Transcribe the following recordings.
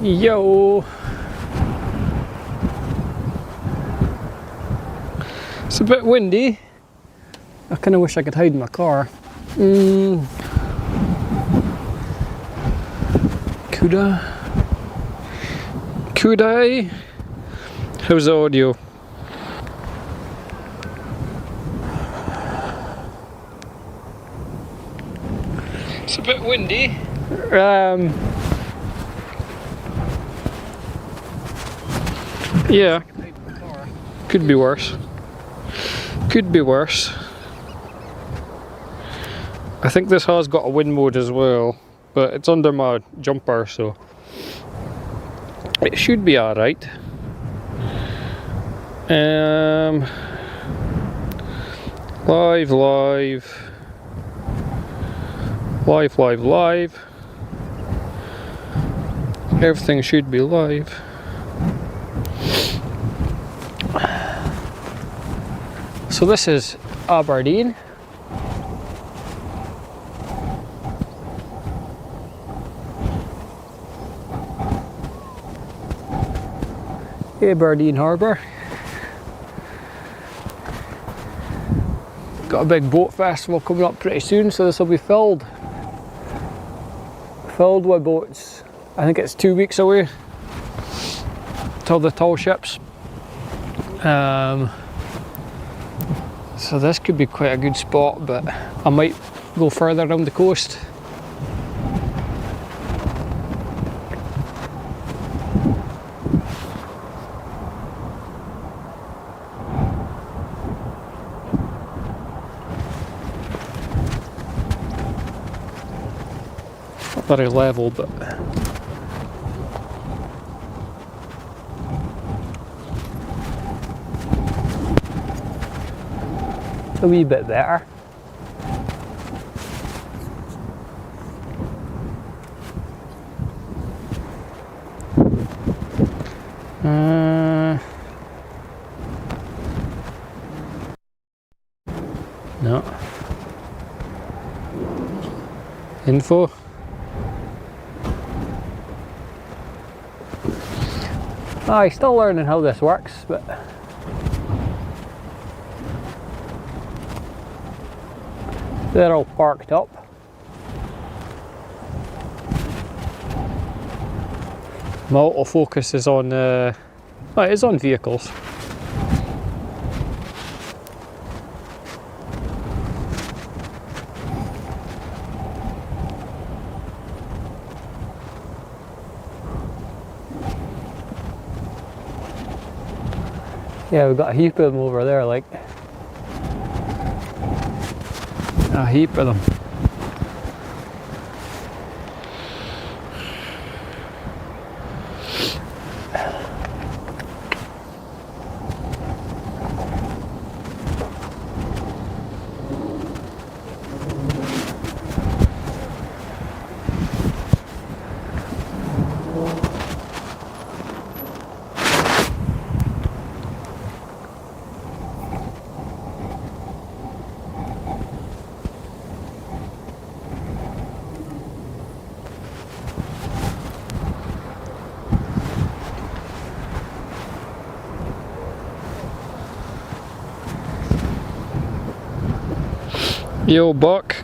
Yo! It's a bit windy. I kind of wish I could hide in my car. Could I? How's the audio? It's a bit windy. Yeah. Could be worse. Could be worse. I think this has got a wind mode as well, but it's under my jumper, so it should be alright. Live. Everything should be live. So this is Aberdeen. Aberdeen Harbour. Got a big boat festival coming up pretty soon, so this will be filled with boats. I think it's 2 weeks away till the tall ships. So this could be quite a good spot, but I might go further around the coast. Not very level, but a wee bit better. No. Info. I'm still learning how this works, but they're all parked up. My autofocus is on, it is on vehicles. Yeah, we've got a heap of them over there, like a heap of them. Yo, buck.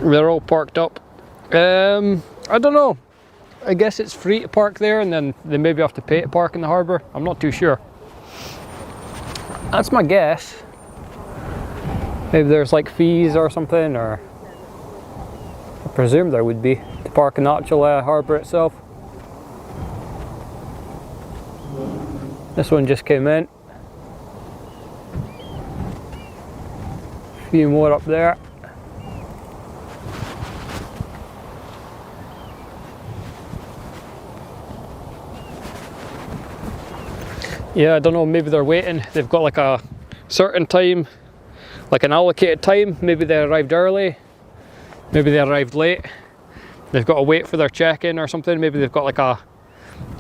They're all parked up. I don't know. I guess it's free to park there, and then they maybe have to pay to park in the harbour. I'm not too sure. That's my guess. Maybe there's like fees or something, or I presume there would be to park in the actual harbour itself. This one just came in. A few more up there. Yeah, I don't know, maybe they're waiting. They've got like a certain time, like an allocated time. Maybe they arrived early, maybe they arrived late. They've got to wait for their check-in or something. Maybe they've got like a,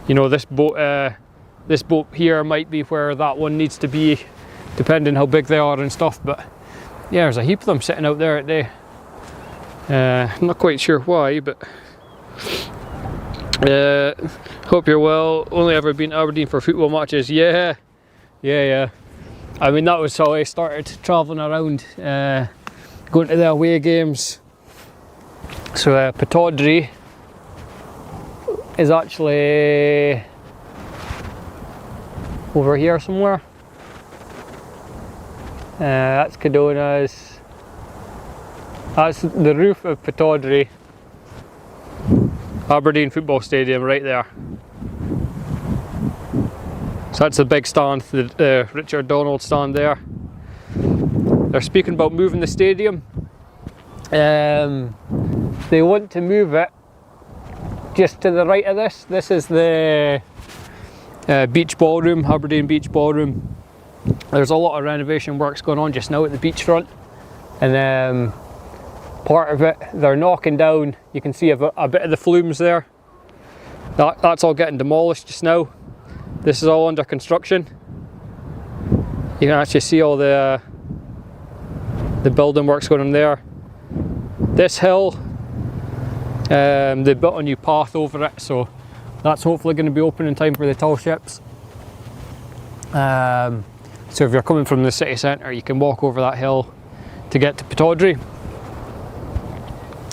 you know, this boat here might be where that one needs to be, depending how big they are and stuff. But yeah, there's a heap of them sitting out there at day. I'm not quite sure why, but Hope you're well. Only ever been to Aberdeen for football matches. Yeah. I mean, that was how I started travelling around, going to the away games. So Pittodrie is actually over here somewhere. That's Cadona's. That's the roof of Pittodrie. Aberdeen football stadium right there. So that's the big stand, the Richard Donald stand there. They're speaking about moving the stadium. They want to move it just to the right of this. This is the beach ballroom, Aberdeen beach ballroom. There's a lot of renovation works going on just now at the beachfront, and part of it they're knocking down. You can see a bit of the flumes there. That's all getting demolished just now. This is all under construction. You can actually see all the building works going on there. This hill, they built a new path over it, so that's hopefully going to be open in time for the tall ships. So if you're coming from the city centre, you can walk over that hill to get to Pittodrie.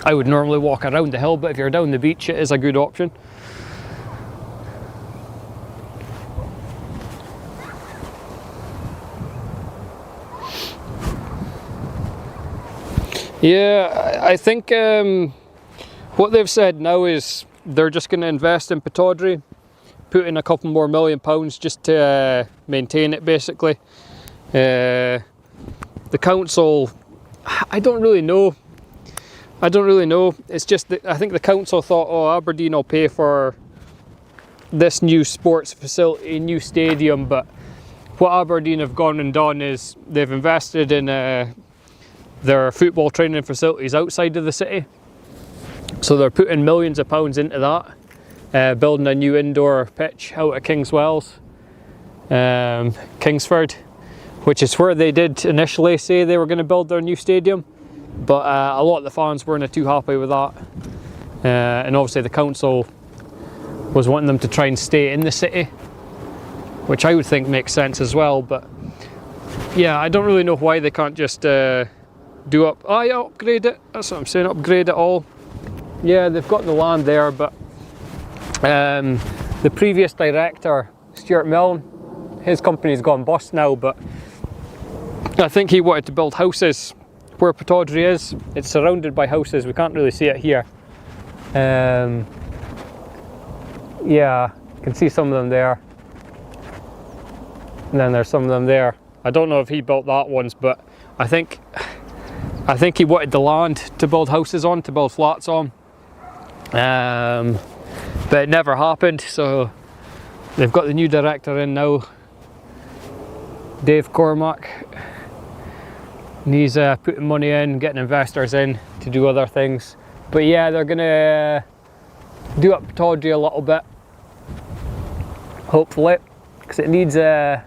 I would normally walk around the hill, but if you're down the beach, it is a good option. Yeah, I think what they've said now is they're just going to invest in Pittodrie, put in a couple more £1 million just to maintain it basically. The council, I don't really know. It's just that I think the council thought, oh, Aberdeen will pay for this new sports facility, new stadium, but what Aberdeen have gone and done is they've invested in their football training facilities outside of the city. So they're putting millions of pounds into that, building a new indoor pitch out at Kingswells, Kingsford, which is where they did initially say they were going to build their new stadium, but a lot of the fans weren't too happy with that, and obviously the council was wanting them to try and stay in the city, which I would think makes sense as well. But yeah, I don't really know why they can't just upgrade it. That's what I'm saying, upgrade it all. Yeah, they've got the land there, but the previous director, Stuart Milne, his company's gone bust now, but I think he wanted to build houses where Pittodrie is. It's surrounded by houses, we can't really see it here. Yeah, you can see some of them there. And then there's some of them there. I don't know if he built that ones, but I think he wanted the land to build houses on, to build flats on. But it never happened, so they've got the new director in now, Dave Cormack, and he's putting money in, getting investors in to do other things. But yeah, they're gonna do up Pittodrie a little bit, hopefully, because it needs a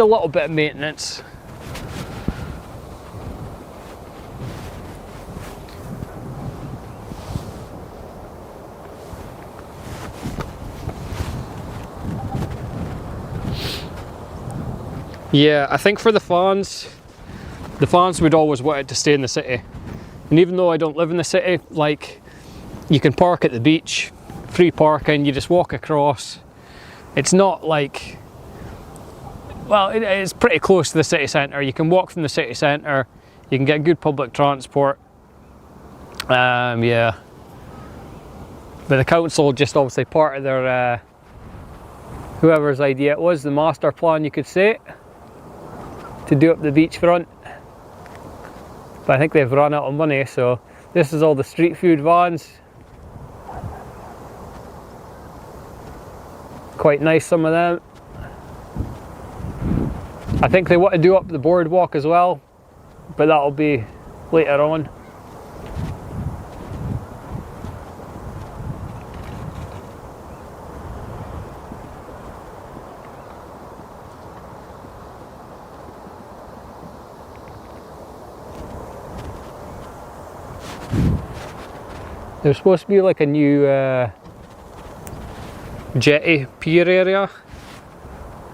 little bit of maintenance. Yeah, I think for the fans would always want it to stay in the city. And even though I don't live in the city, like, you can park at the beach, free parking, you just walk across. It's not like, well, it's pretty close to the city centre. You can walk from the city centre, you can get good public transport. Yeah. But the council just obviously part of their, whoever's idea it was, the master plan, you could say, to do up the beachfront. But I think they've run out of money, so this is all the street food vans. Quite nice, some of them. I think they want to do up the boardwalk as well, but that'll be later on. There's supposed to be like a new jetty pier area.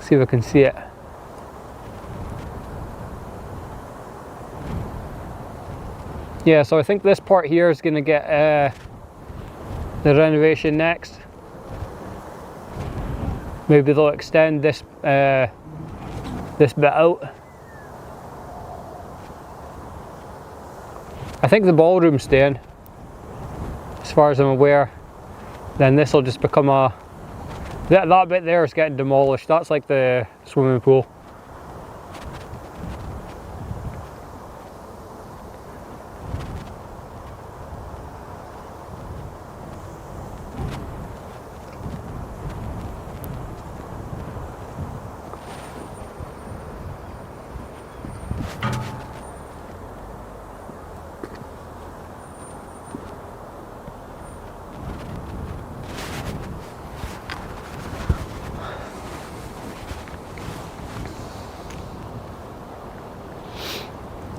See if I can see it. Yeah, so I think this part here is going to get the renovation next. Maybe they'll extend this this bit out. I think the ballroom's staying, as far as I'm aware. Then this will just become a... That bit there is getting demolished. That's like the swimming pool.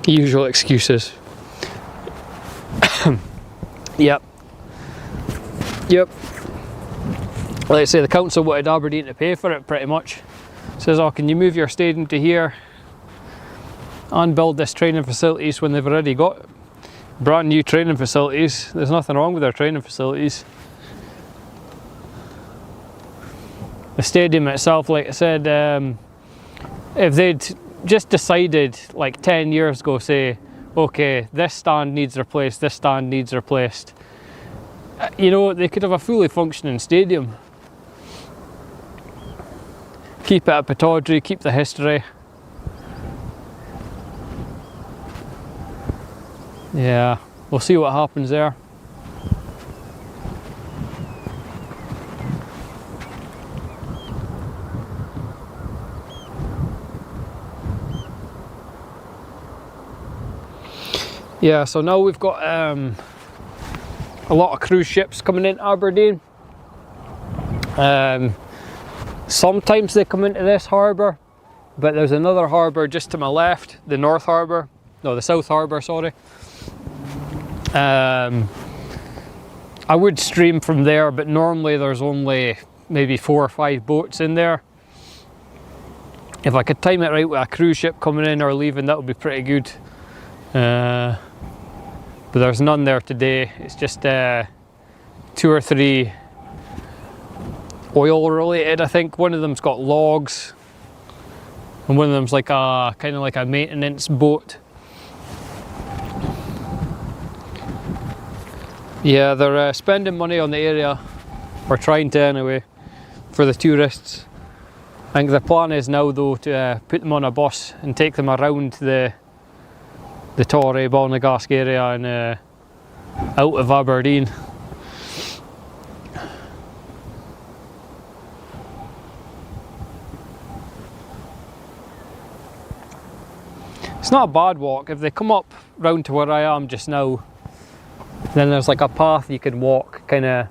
Usual excuses. Yep. Like I say, the council wanted Aberdeen to pay for it pretty much. Says, oh, can you move your stadium to here and build this training facilities when they've already got brand new training facilities. There's nothing wrong with their training facilities. The stadium itself, like I said, if they'd just decided like 10 years ago, say, okay, this stand needs replaced, this stand needs replaced, you know, they could have a fully functioning stadium. Keep it a Pittodrie, keep the history. Yeah, we'll see what happens there. Yeah, so now we've got a lot of cruise ships coming in Aberdeen. Sometimes they come into this harbour, but there's another harbour just to my left, the North Harbour, no, the South Harbour, sorry. I would stream from there, but normally there's only maybe 4 or 5 boats in there. If I could time it right with a cruise ship coming in or leaving, that would be pretty good. But there's none there today. It's just 2 or 3 oil related. I think one of them's got logs, and one of them's like a kind of like a maintenance boat. Yeah, they're spending money on the area, or trying to anyway, for the tourists. I think the plan is now though to put them on a bus and take them around the Torray, Balnagask area and out of Aberdeen. It's not a bad walk. If they come up round to where I am just now, then there's like a path you can walk kind of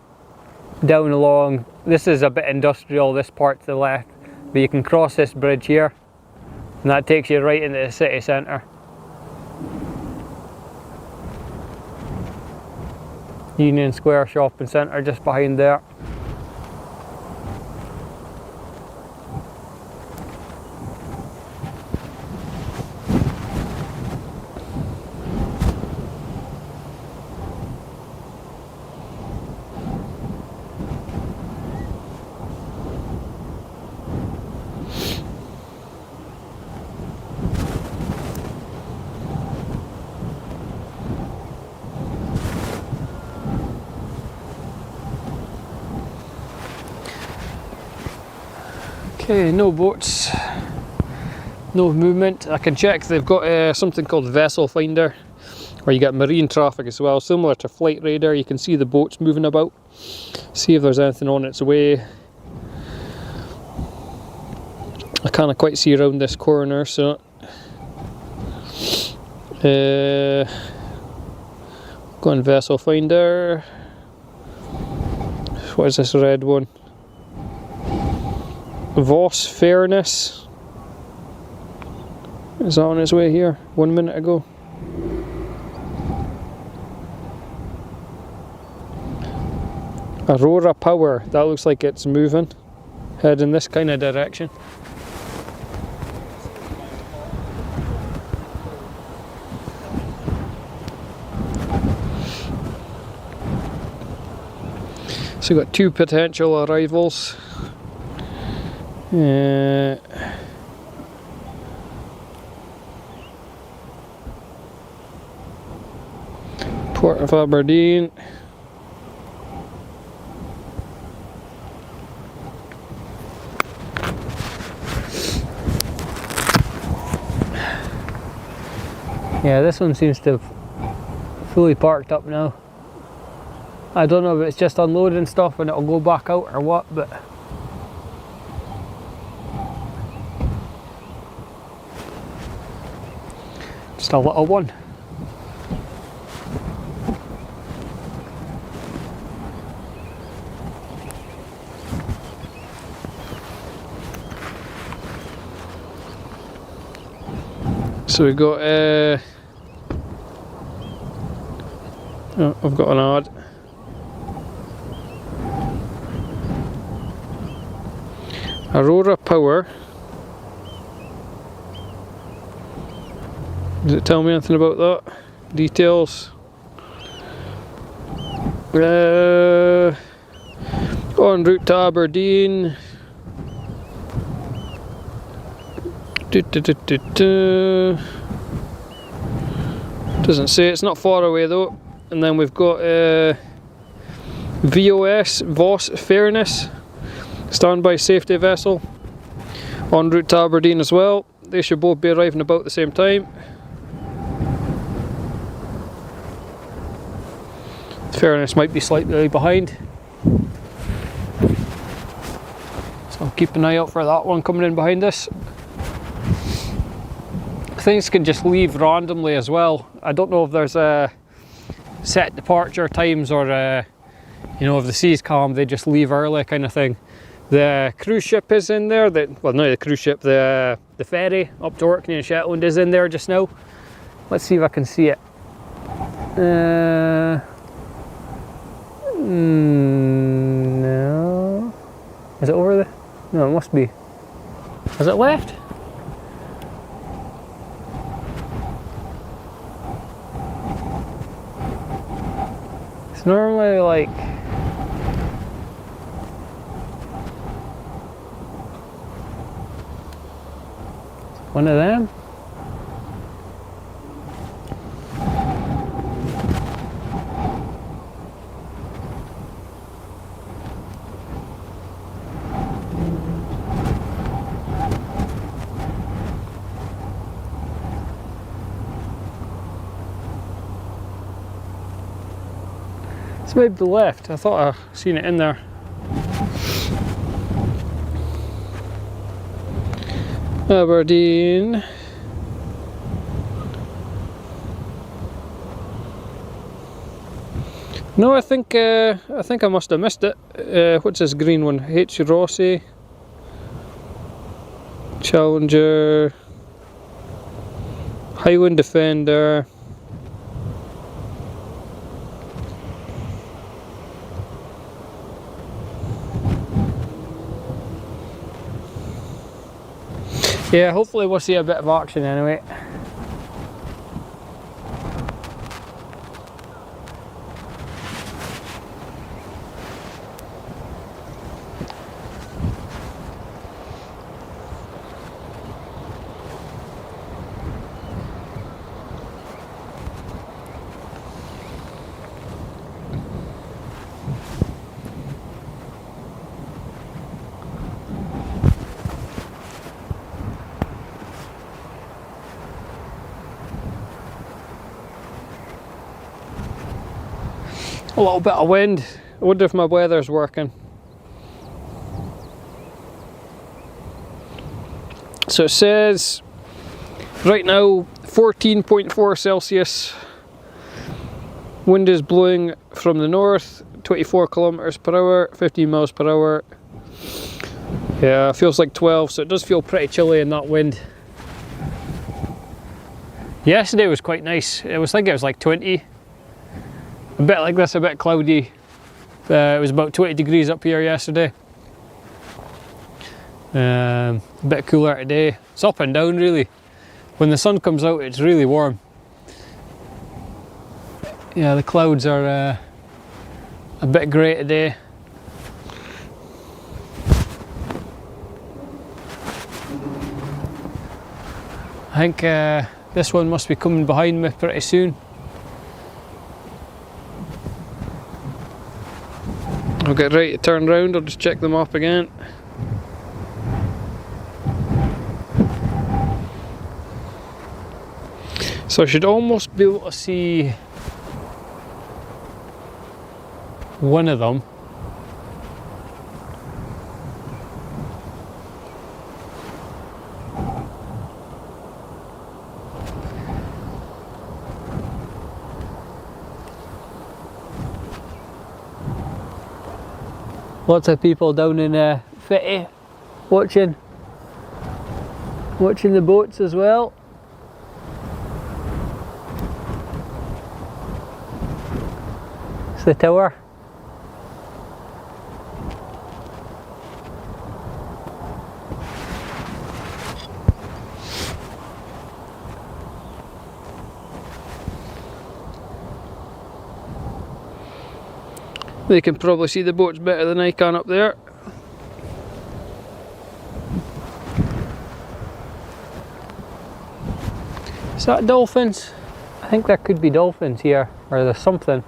down along. This is a bit industrial, this part to the left, but you can cross this bridge here and that takes you right into the city centre. Union Square Shopping Centre just behind there. Okay, no boats, no movement. I can check, they've got something called Vessel Finder, where you get marine traffic as well, similar to Flight Radar. You can see the boats moving about, see if there's anything on its way. I can't quite see around this corner, so go on Vessel Finder. What is this red one? Voss Fairness. Is that on its way here? 1 minute ago. Aurora Power, that looks like it's moving, heading this kind of direction. So we've got 2 potential arrivals. Port of Aberdeen. Yeah, this one seems to have fully parked up now. I don't know if it's just unloading stuff and it'll go back out or what, but just a little one. So we got oh, I've got an ad. Aurora Power. Does it tell me anything about that? Details. En route to Aberdeen. Doesn't say, it's not far away though. And then we've got VOS Fairness, standby safety vessel, en route to Aberdeen as well. They should both be arriving about the same time. Fairness might be slightly behind, so I'll keep an eye out for that one coming in behind us. Things can just leave randomly as well. I don't know if there's a set departure times or you know, if the sea's calm they just leave early kind of thing. The cruise ship is in there, well not the cruise ship, the ferry up to Orkney and Shetland is in there just now. Let's see if I can see it. No. Is it over there? No, it must be. Has it left? It's normally like one of them. It's maybe the left. I thought I seen it in there. Aberdeen. No, I think I must have missed it. What's this green one? H. Rossi, Challenger, Highland Defender. Yeah, hopefully we'll see a bit of action anyway. A little bit of wind. I wonder if my weather's working. So it says right now 14.4 Celsius. Wind is blowing from the north, 24 kilometers per hour, 15 miles per hour. Yeah, it feels like 12, so it does feel pretty chilly in that wind. Yesterday was quite nice. It was like 20. A bit like this, a bit cloudy. It was about 20 degrees up here yesterday. A bit cooler today. It's up and down really. When the sun comes out it's really warm. Yeah, the clouds are a bit grey today. I think this one must be coming behind me pretty soon. I'll get ready to turn round, I'll just check them up again. So I should almost be able to see one of them. Lots of people down in Fitty watching the boats as well. It's the tower. They can probably see the boats better than I can up there. Is that dolphins? I think there could be dolphins here, or there's something.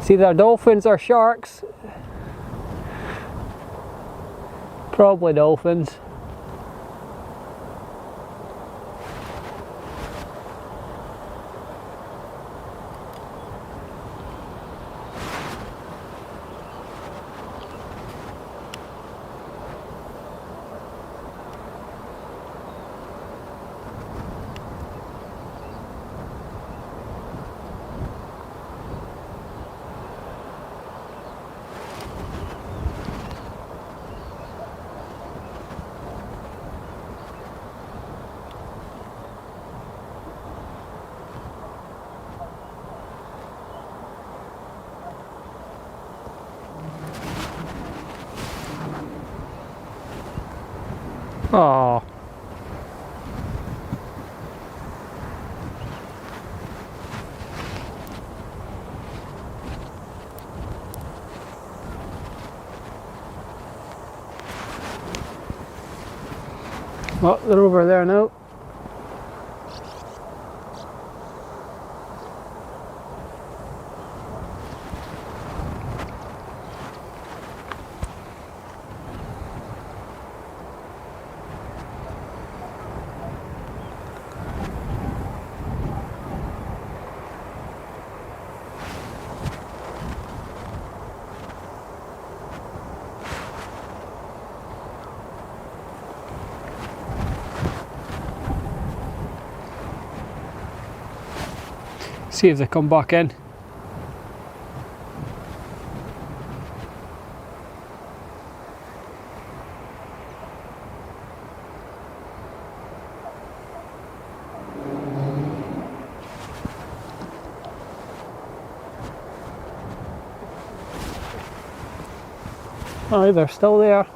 It's either dolphins or sharks. Probably dolphins. Oh. Well, they're over there now. See if they come back in. Oh, they're still there.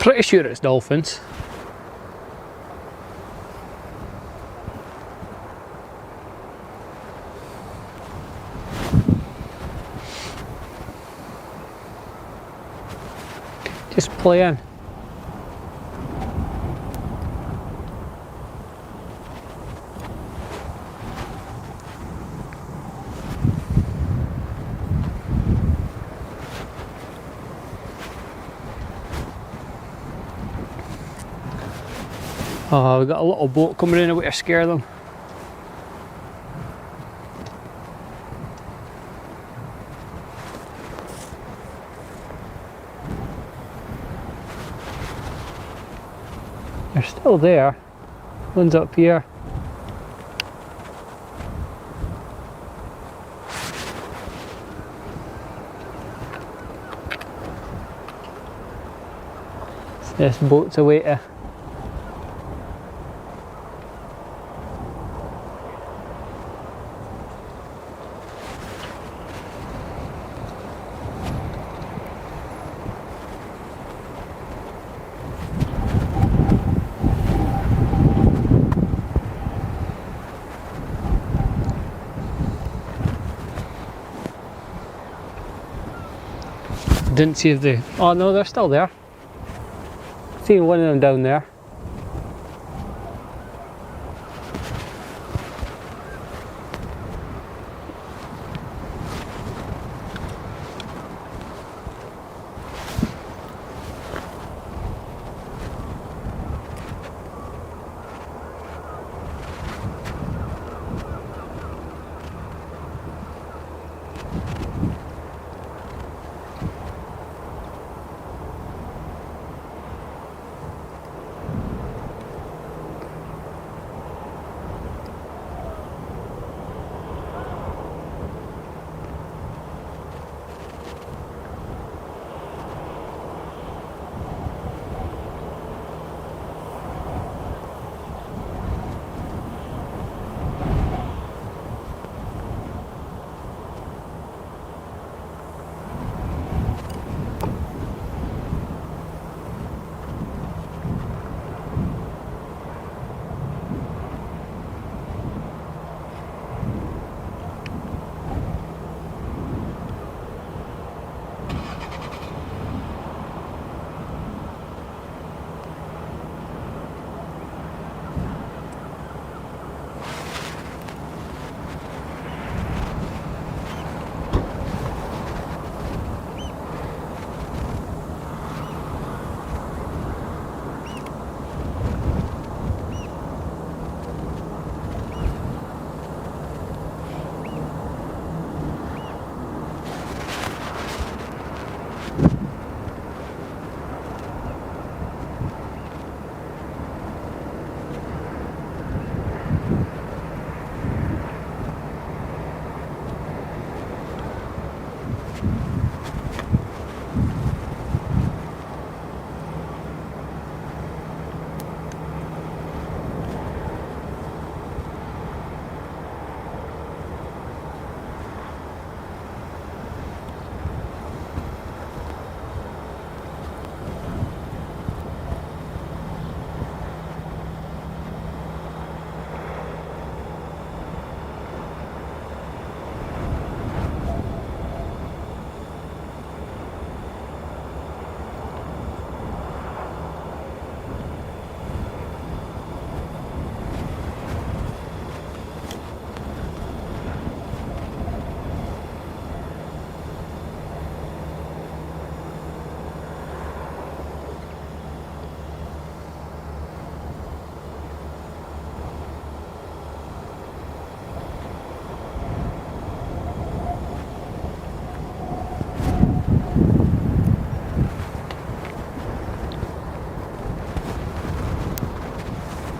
Pretty sure it's dolphins. Just playing. Oh, we've got a little boat coming in, a way to scare them. They're still there. One's up here. This boat's away to. Didn't see if they. Oh no, they're still there. Seen one of them down there.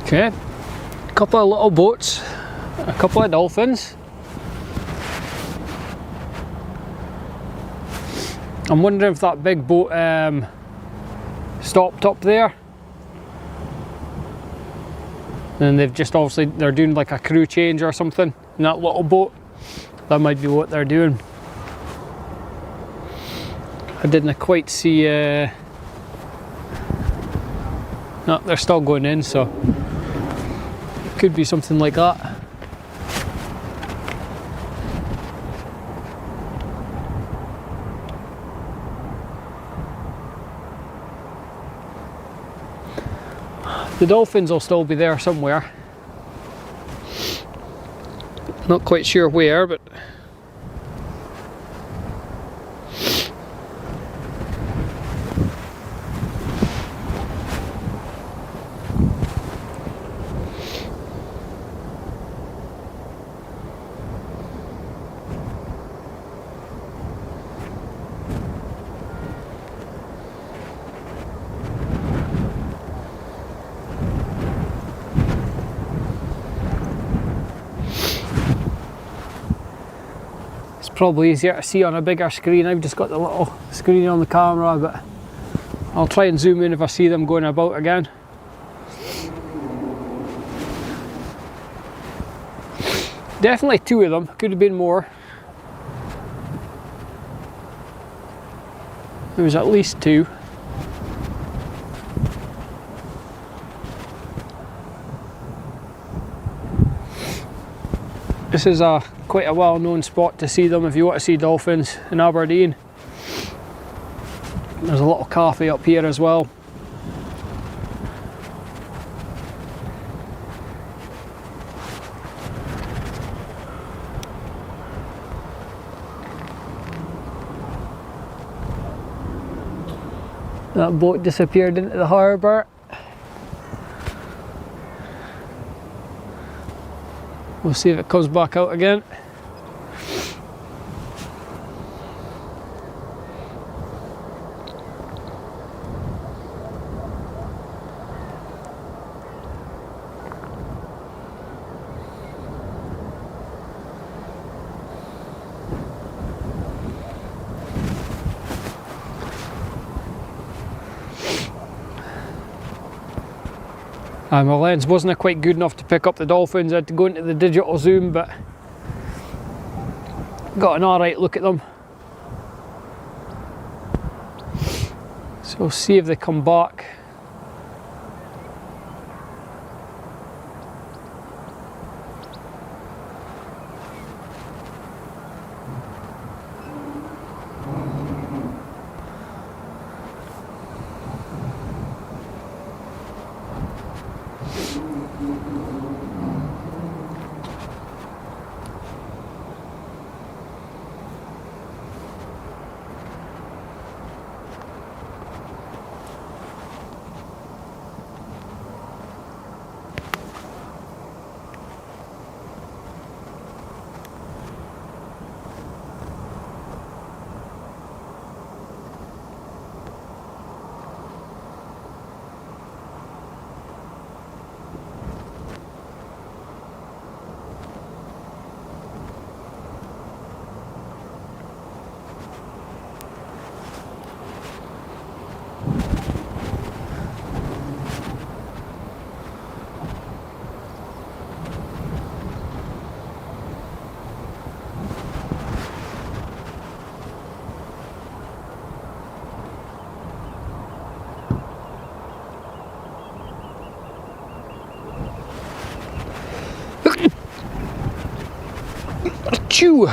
Okay, a couple of little boats, a couple of dolphins. I'm wondering if that big boat stopped up there. And they've just obviously, they're doing like a crew change or something in that little boat. That might be what they're doing. I didn't quite see No, they're still going in, so it could be something like that. The dolphins will still be there somewhere. Not quite sure where, but probably easier to see on a bigger screen. I've just got the little screen on the camera, but I'll try and zoom in if I see them going about again. Definitely two of them, could have been more. There was at least two. This is quite a well-known spot to see them if you want to see dolphins in Aberdeen. There's a little cafe up here as well. That boat disappeared into the harbour. We'll see if it comes back out again. My lens wasn't quite good enough to pick up the dolphins. I had to go into the digital zoom, but got an alright look at them. So we'll see if they come back. Achoo!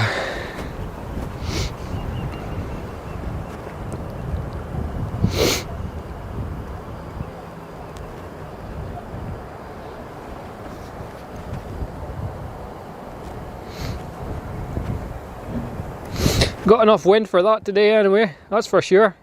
Got enough wind for that today anyway, that's for sure.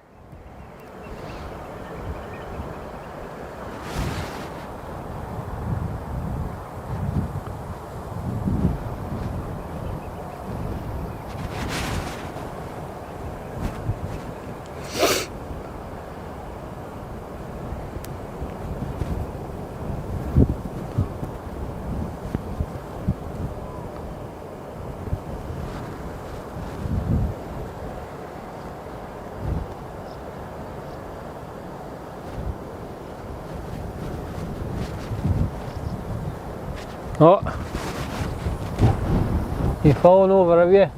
Oh, you've fallen over, have you?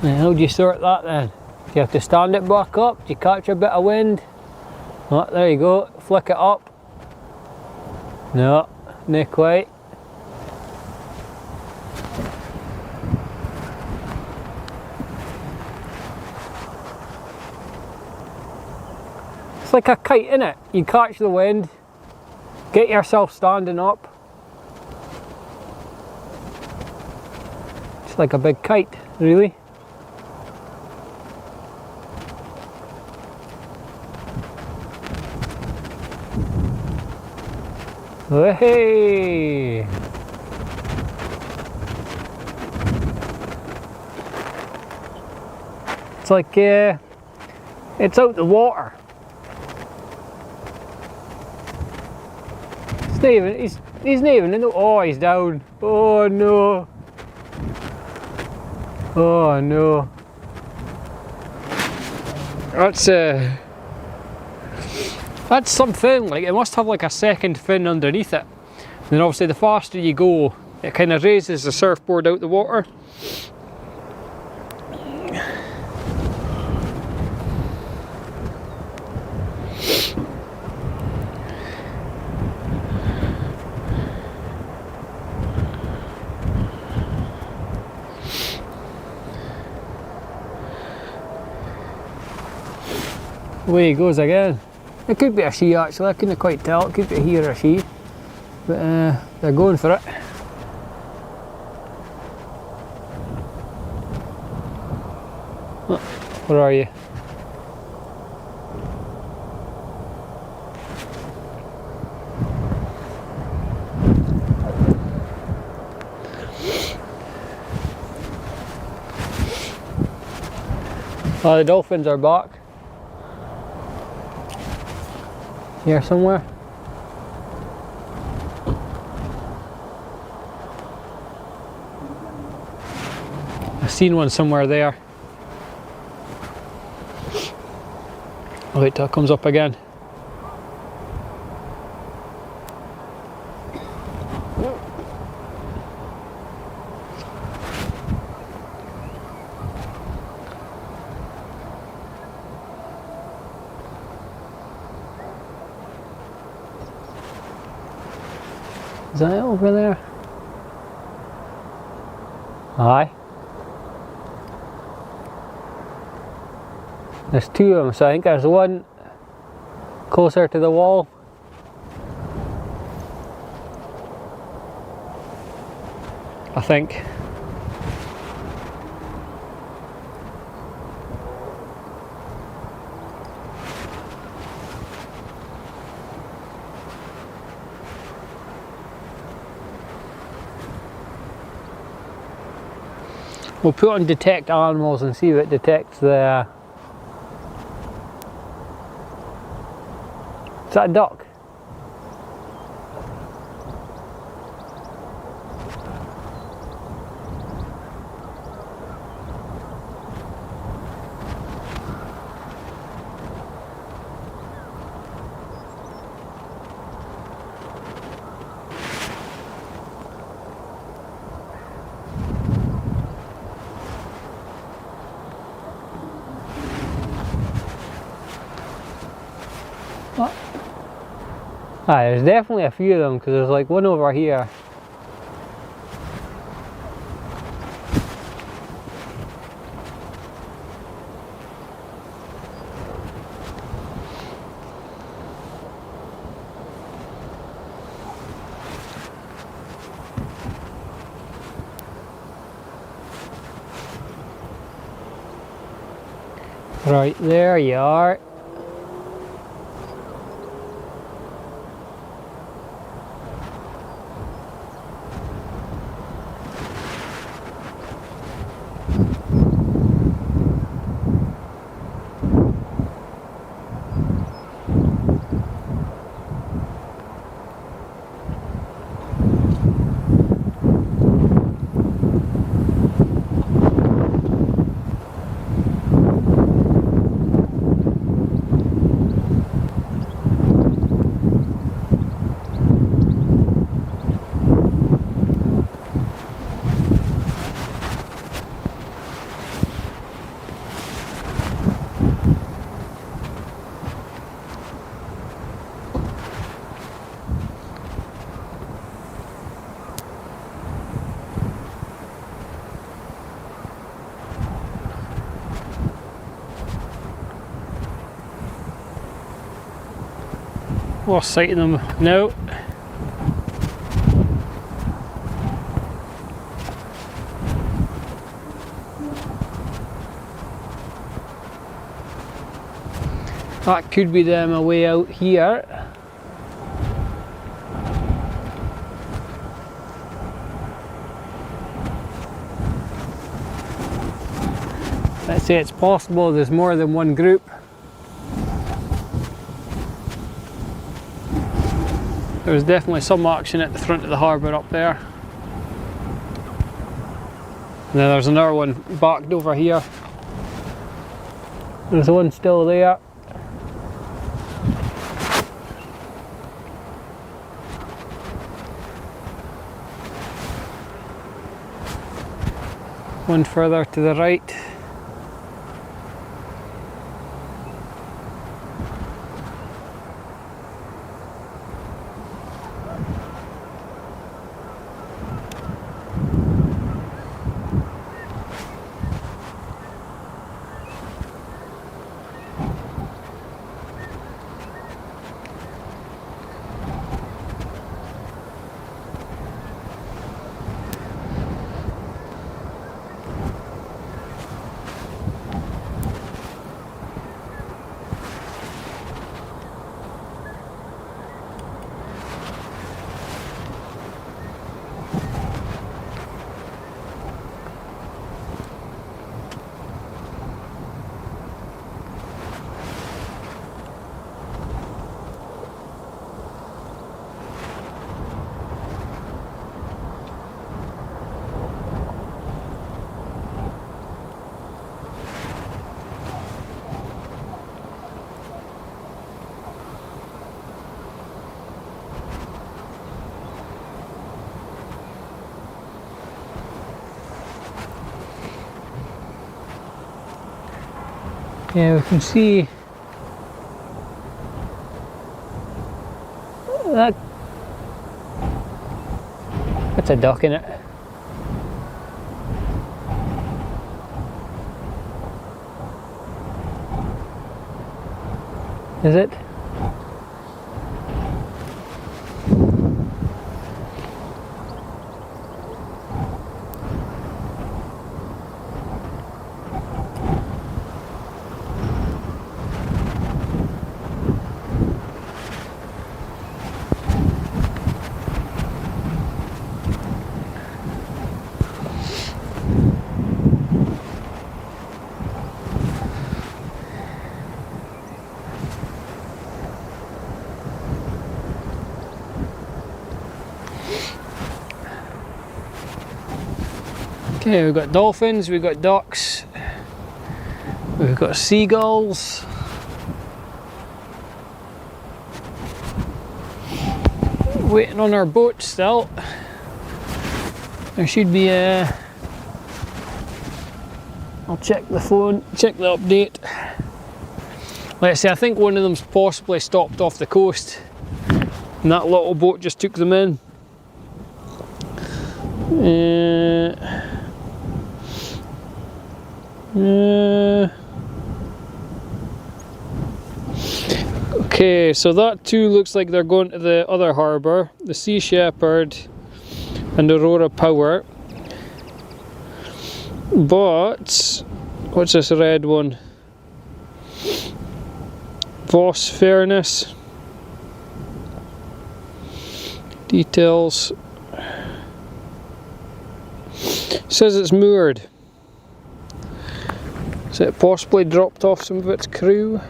And how do you sort that then? Do you have to stand it back up? Do you catch a bit of wind? Oh, there you go, flick it up. No, not quite. It's like a kite, innit? You catch the wind, get yourself standing up. It's like a big kite, really. Hey! It's like, it's out the water. It's not even, he's not even in the, oh, he's down. Oh no. Oh no. That's something, like it must have like a second fin underneath it. And then obviously the faster you go, it kind of raises the surfboard out the water. Away he goes again. It could be a she actually, I couldn't quite tell, it could be a he or a she. But they're going for it. Oh, where are you? Oh, the dolphins are back. Here somewhere. I've seen one somewhere there. Oh wait, that comes up again. Is that it over there? Aye. There's two of them, so I think there's one closer to the wall. I think. We'll put on detect animals and see if it detects the... Is that a duck? What? Ah, there's definitely a few of them because there's like one over here. Right, there you are. Lost sight of them now. That could be them away out here. Let's say it's possible there's more than one group. There's definitely some action at the front of the harbour up there. And then there's another one backed over here. There's one still there. One further to the right. Yeah, we can see that. That's a duck in it. Is it? Okay, we've got dolphins, we've got ducks, we've got seagulls, waiting on our boat still. There should be a... I'll check the phone, check the update. Let's say I think one of them's possibly stopped off the coast and that little boat just took them in. Okay, so that too looks like they're going to the other harbour, the Sea Shepherd and Aurora Power. But what's this red one? Voss Fairness. Details. Says it's moored. So it possibly dropped off some of its crew.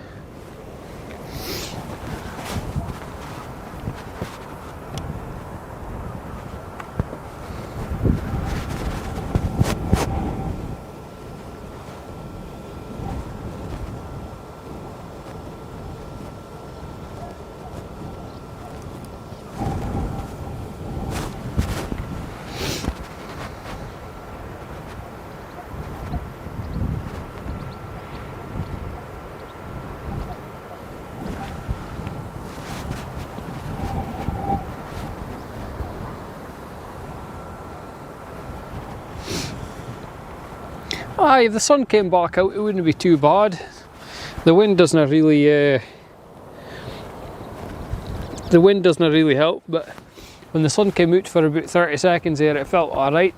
Aye, if the sun came back out, it wouldn't be too bad. The wind doesn't really The wind doesn't really help, but when the sun came out for about 30 seconds there, it felt alright.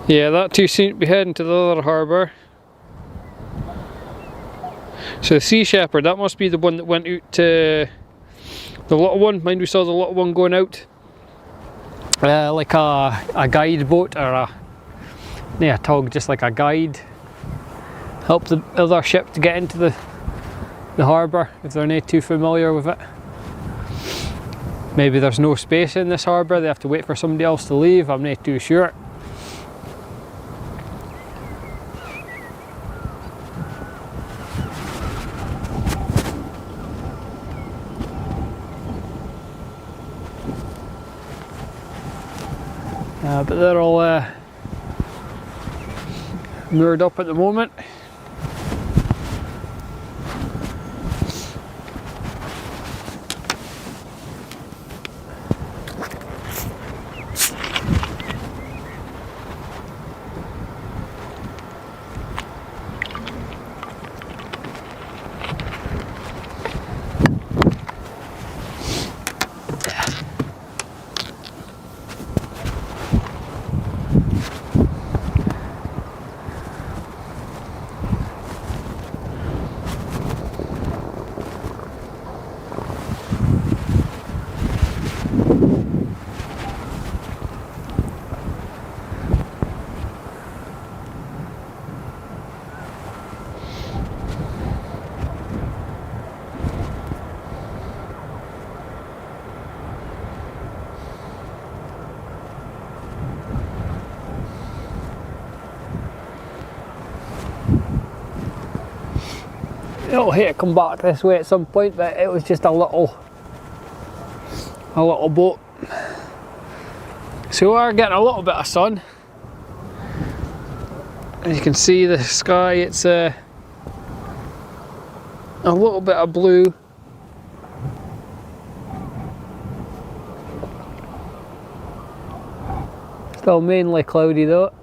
Yeah, that two seem to be heading to the other harbour. So the Sea Shepherd, that must be the one that went out to the little one. Mind we saw the little one going out. Like a guide boat or a tug, just like a guide. Help the other ship to get into the harbour if they're not too familiar with it. Maybe there's no space in this harbour, they have to wait for somebody else to leave, I'm not too sure. But they're all moored up at the moment. It'll hate to come back this way at some point, but it was just a little boat. So we are getting a little bit of sun. As you can see, the sky, it's a little bit of blue. Still mainly cloudy though.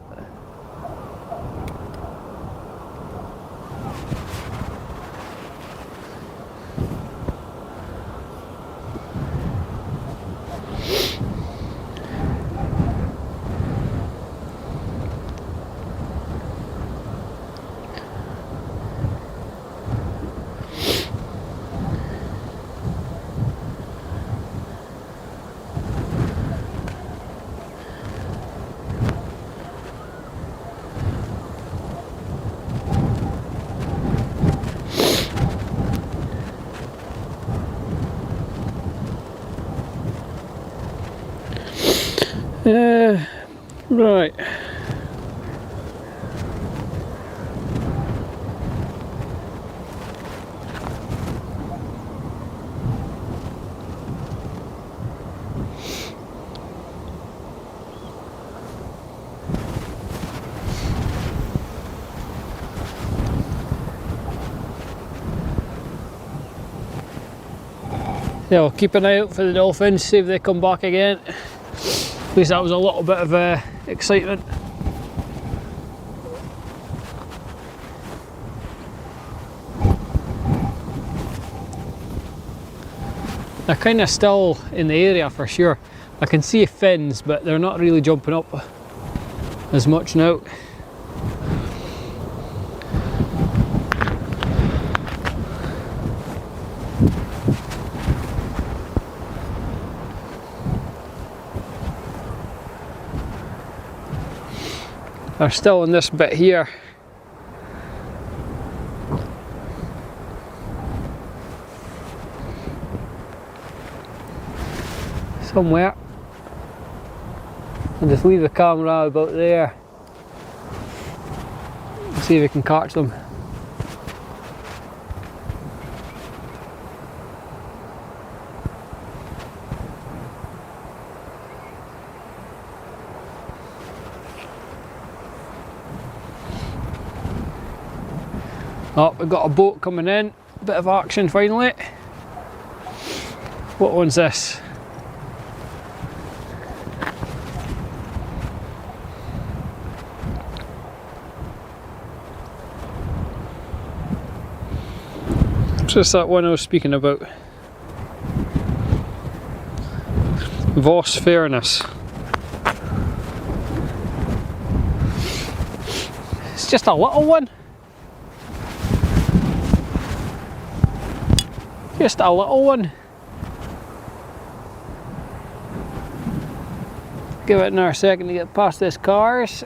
Right. Yeah, we'll keep an eye out for the dolphins, see if they come back again. At least that was a little bit of excitement. They're kind of still in the area for sure. I can see fins, but they're not really jumping up as much now. They're still in this bit here. Somewhere. I'll just leave the camera about there. See if we can catch them. Oh, we've got a boat coming in, bit of action finally. What one's this? Just that one I was speaking about. Voss Fairness. It's just a little one. Just a little one. Give it another second to get past this cars.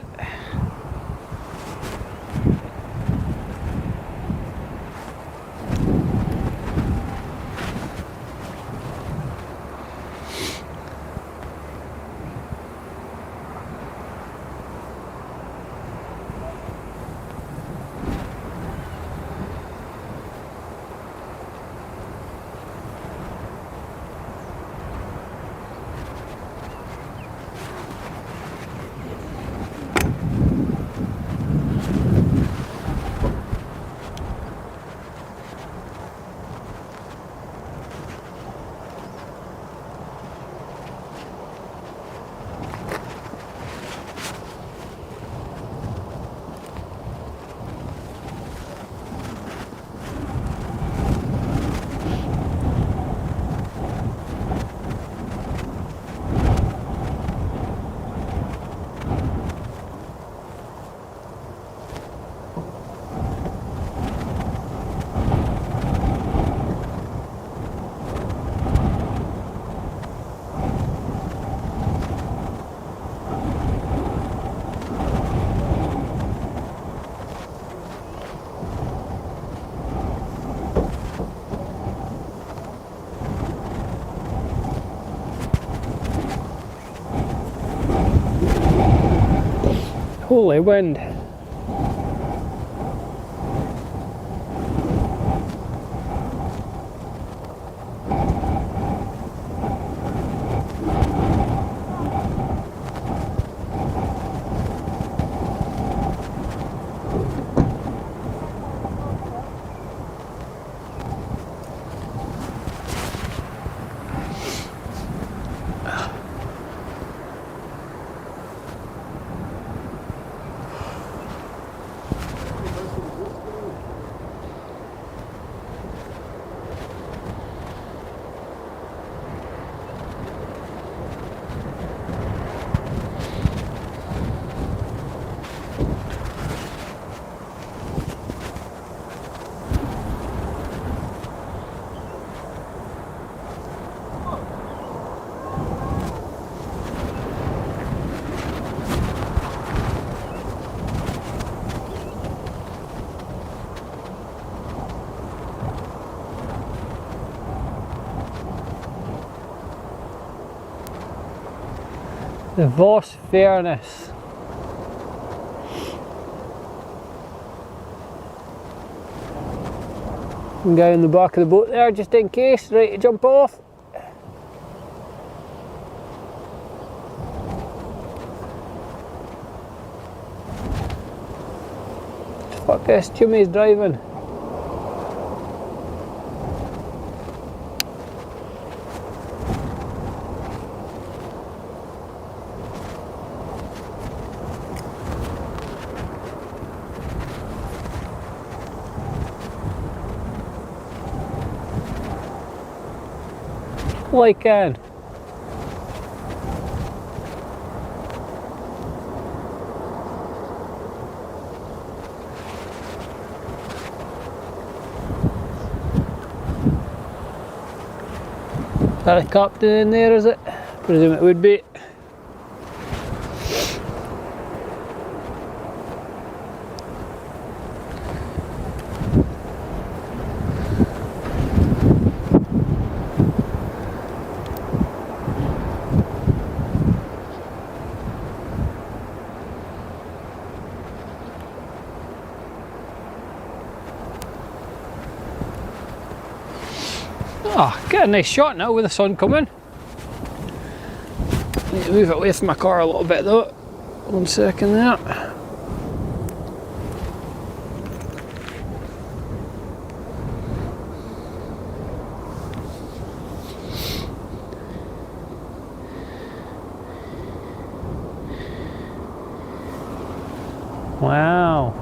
Holy wind. The Voss Fairness. Guy in the back of the boat there, just in case, ready to jump off. Fuck this, Jimmy's driving. Like can. Is that a captain in there, is it? Presume it would be. Oh, get a nice shot now with the sun coming. Need to move it away from my car a little bit though. 1 second there. Wow.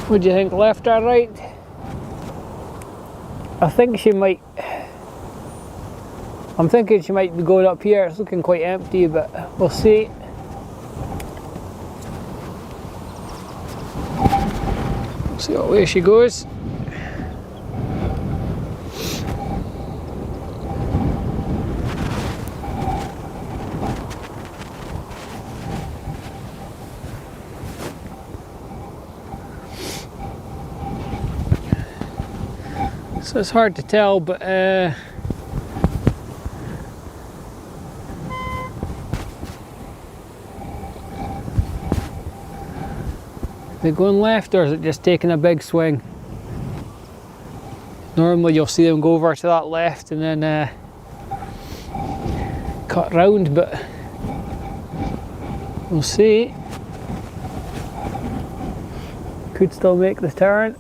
What do you think, left or right? I think she might. I'm thinking she might be going up here. It's looking quite empty, but we'll see. See what way she goes. So it's hard to tell, but is it going left or is it just taking a big swing? Normally you'll see them go over to that left and then cut round, but we'll see. Could still make the turn.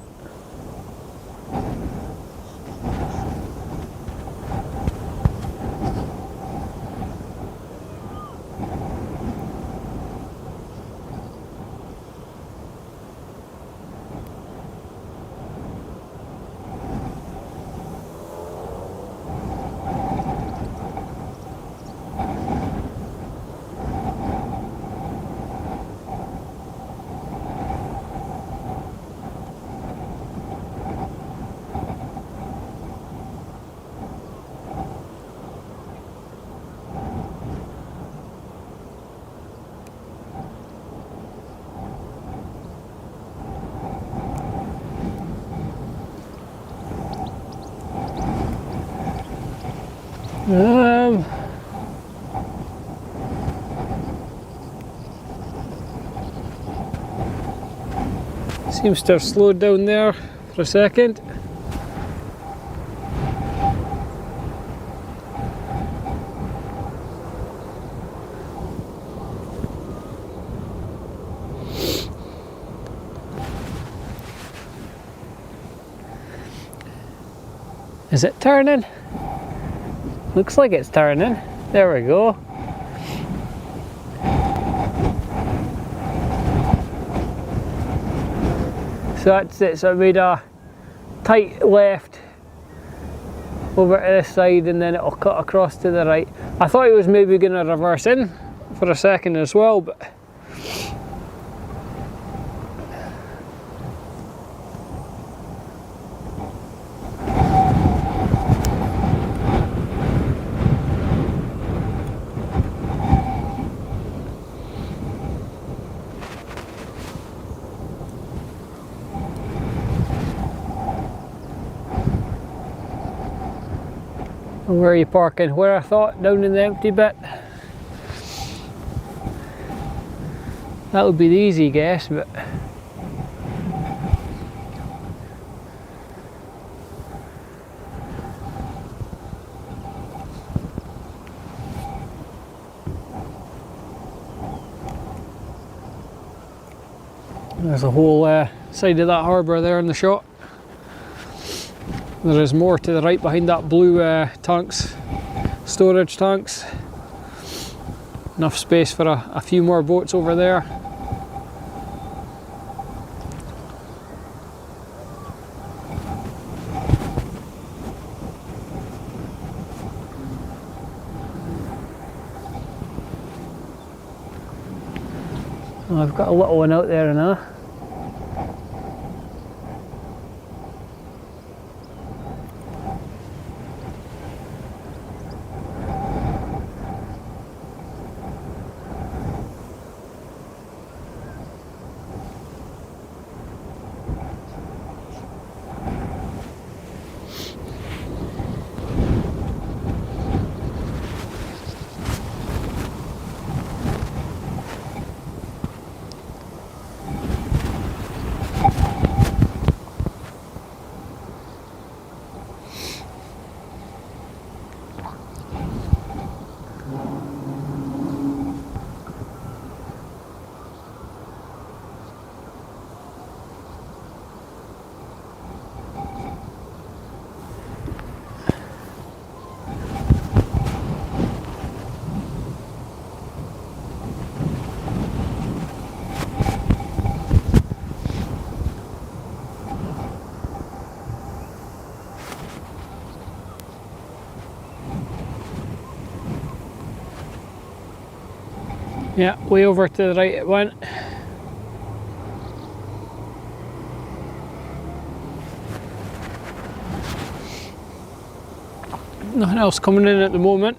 Seems to have slowed down there for a second. Is it turning? Looks like it's turning. There we go. So that's it, so it made a tight left over to this side and then it'll cut across to the right. I thought it was maybe going to reverse in for a second as well, but where are you parking? Where I thought, down in the empty bit. That would be the easy guess, but there's a whole side of that harbour there in the shot. There is more to the right behind that blue tanks, storage tanks. Enough space for a few more boats over there. Oh, I've got a little one out there now. Yeah, way over to the right it went. Nothing else coming in at the moment.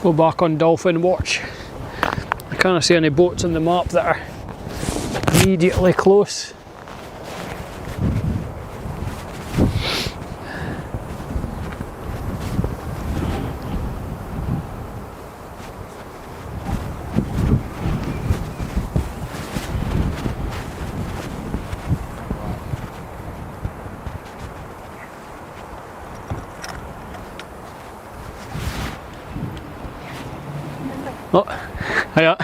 Go back on Dolphin watch. I can't see any boats on the map that are immediately close. Oh, hiya.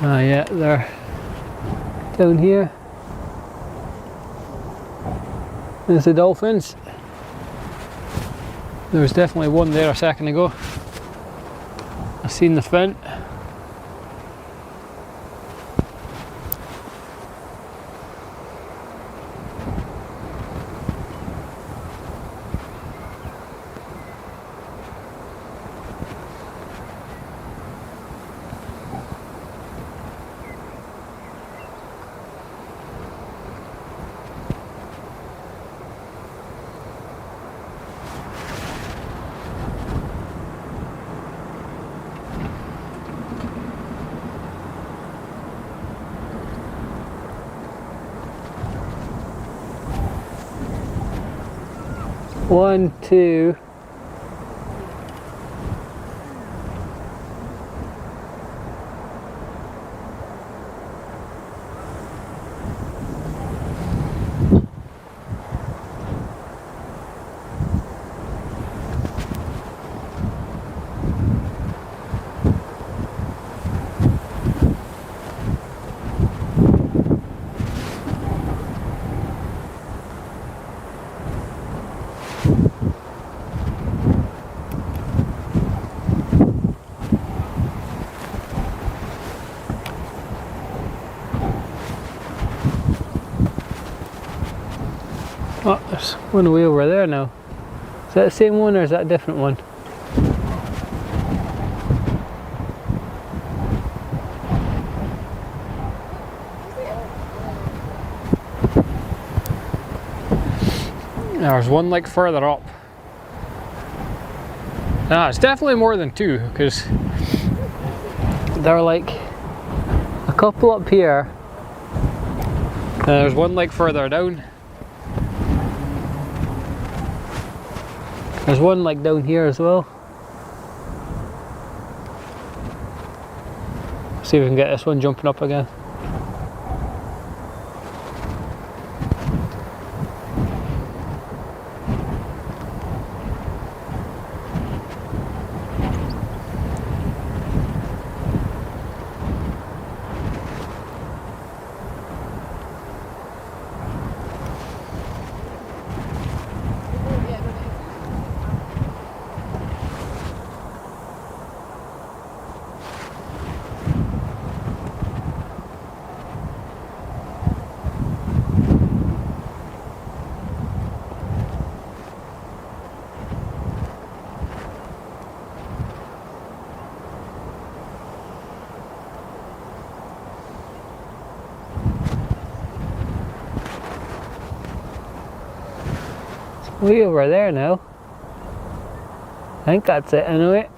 Ah, yeah, they're down here. There's the dolphins. There was definitely one there a second ago. I seen the fin. One, two. Oh, there's one way over there now. Is that the same one or is that a different one? There's one like further up. Ah, it's definitely more than two because there are like a couple up here And there's one like further down. There's one like down here as well. See if we can get this one jumping up again. Way over there now. I think that's it anyway.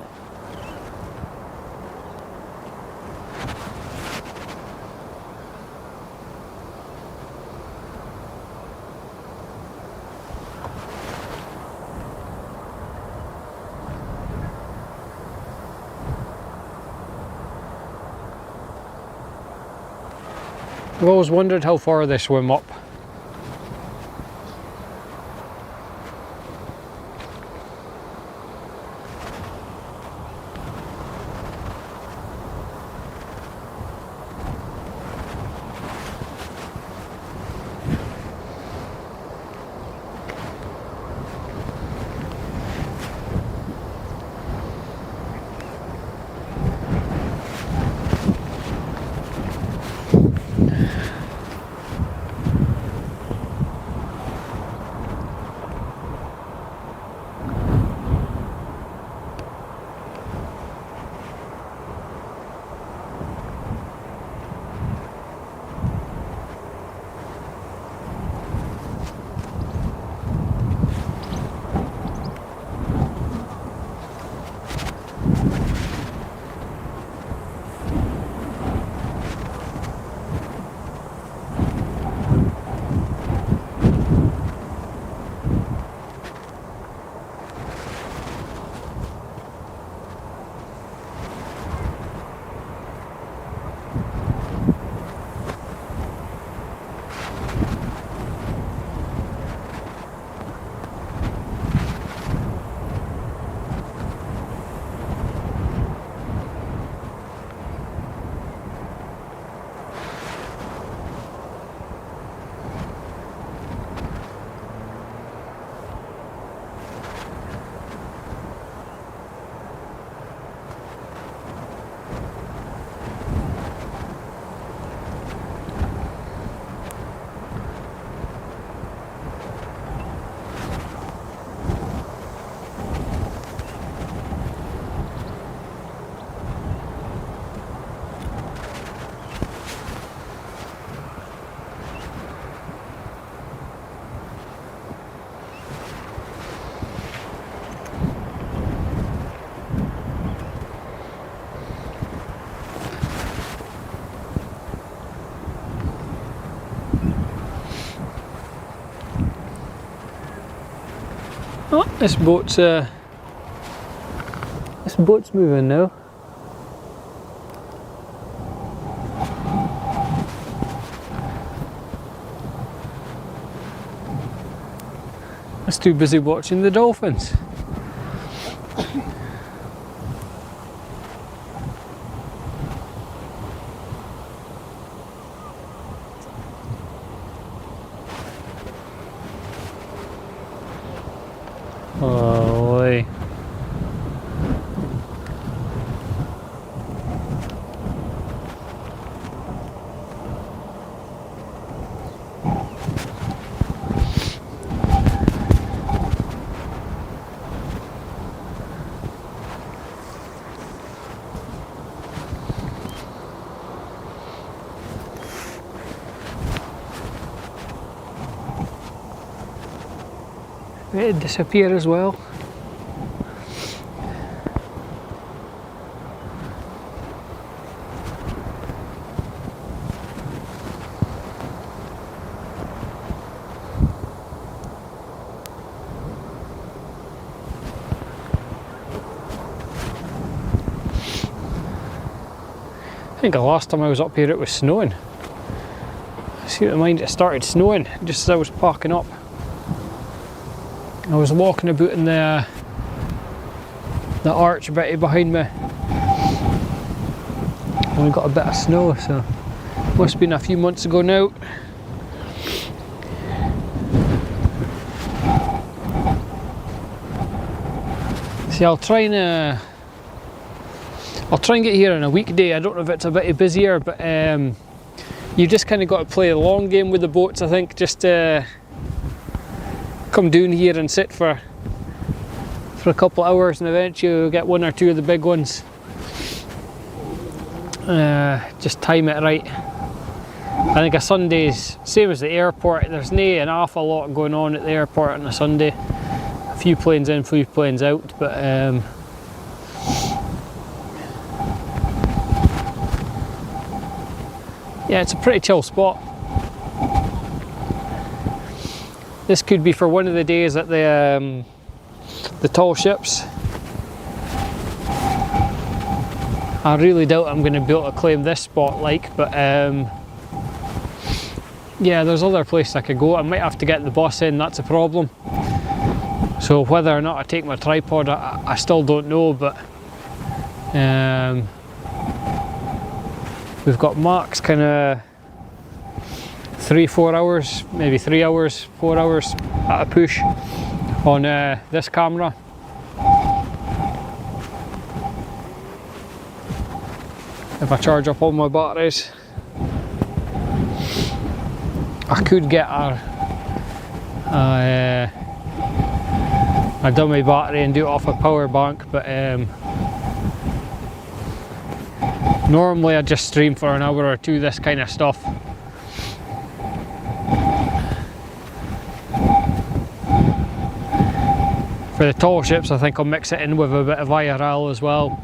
I've always wondered how far they swim up. Oh, this boat's moving now. It's too busy watching the dolphins. Oh, boy. It'd disappear as well. think the last time I was up here it was snowing. I seem to mind it started snowing just as I was parking up. I was walking about in the arch bit behind me. And we got a bit of snow, so must have been a few months ago now. See, I'll try and get here on a weekday. I don't know if it's a bit busier, but you just kind of got to play the long game with the boats, I think. Just come down here and sit for a couple of hours, and eventually you'll get one or two of the big ones. Just time it right. I think a Sunday's same as the airport. There's no an awful lot going on at the airport on a Sunday. A few planes in, few planes out, but yeah, it's a pretty chill spot. This could be for one of the days at the tall ships. I really doubt I'm going to be able to claim this spot, but yeah, there's other places I could go. I might have to get the bus in, that's a problem. So whether or not I take my tripod, I still don't know, but we've got max kind of 3-4 hours, maybe 3 hours, 4 hours at a push on this camera. If I charge up all my batteries, I could get a dummy battery and do it off a power bank, but normally I just stream for an hour or two this kind of stuff. For the tall ships, I think I'll mix it in with a bit of IRL as well.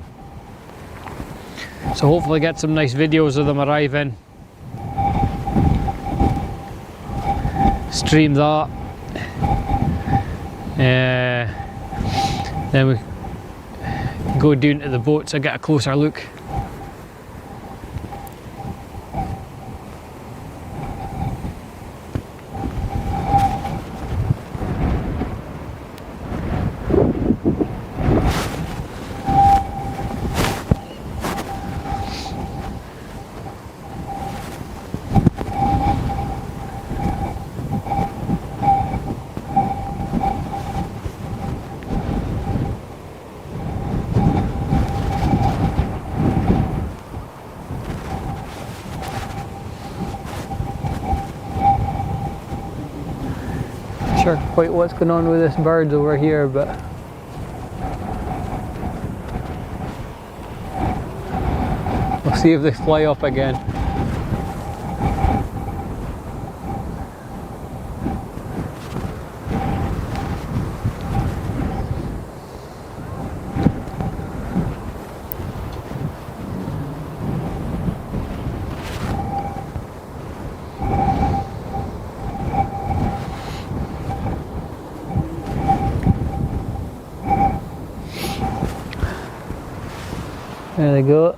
So hopefully get some nice videos of them arriving. Stream that. Then we go down to the boats and get a closer look. Sure quite what's going on with this bird over here, but we'll see if they fly up again. There they go.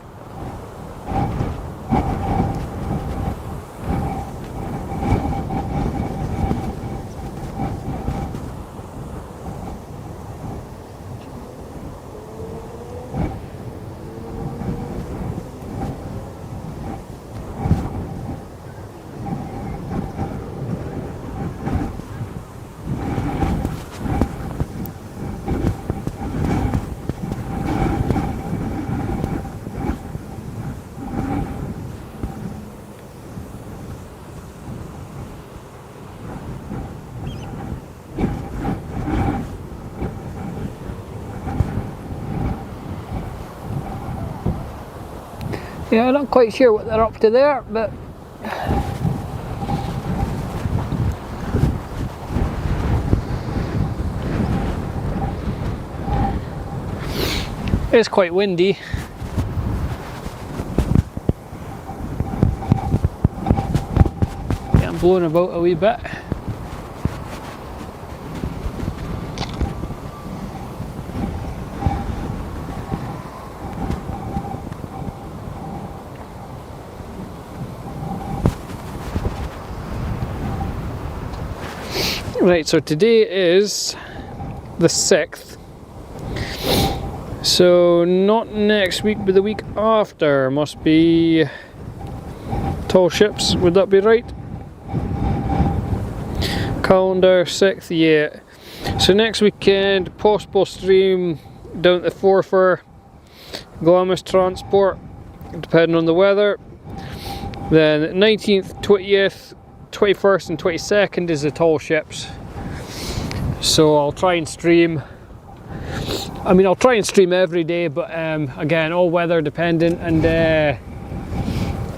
Yeah, I'm not quite sure what they're up to there, but it's quite windy. Yeah, I'm blowing about a wee bit. Right, so today is the 6th. So not next week, but the week after must be tall ships, would that be right? Calendar 6th, yeah. So next weekend, possible stream down to Forfar, Glamis Transport, depending on the weather. Then 19th, 20th, 21st and 22nd is the tall ships. So I'll try and stream. I'll try and stream every day, but again, all weather dependent, and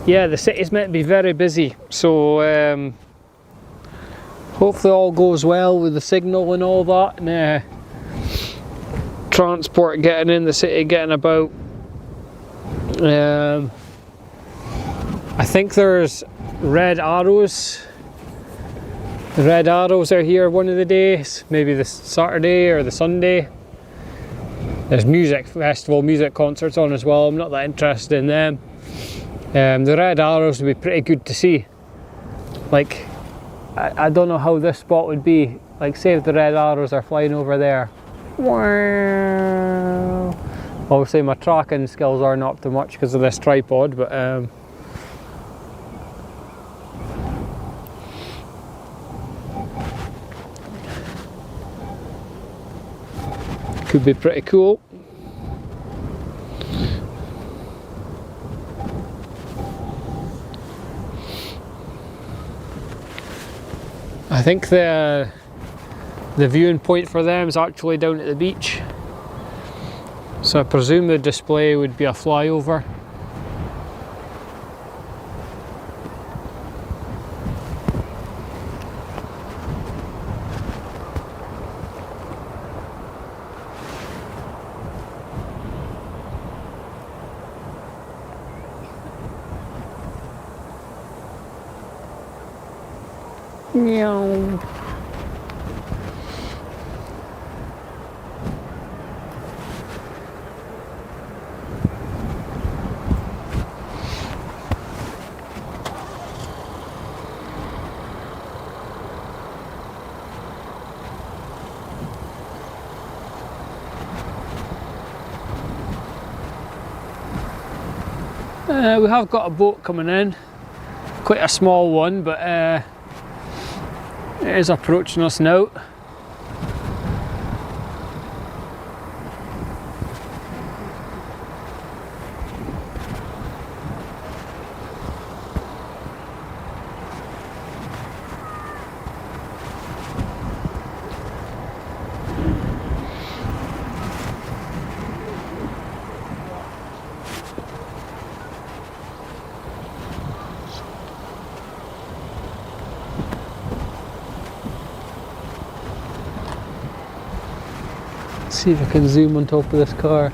yeah, the city's meant to be very busy, so hopefully all goes well with the signal and all that, and transport getting in the city, getting about. I think there's red arrows. The red arrows are here one of the days, maybe the Saturday or the Sunday. There's music festival, music concerts on as well. I'm not that interested in them. The red arrows would be pretty good to see. Like, I don't know how this spot would be. Like, say if the red arrows are flying over there. Wow. Obviously my tracking skills aren't up to much because of this tripod, but could be pretty cool. I think the viewing point for them is actually down at the beach, so I presume the display would be a flyover. Meow. We have got a boat coming in, quite a small one, but it is approaching us now. See if I can zoom on top of this car.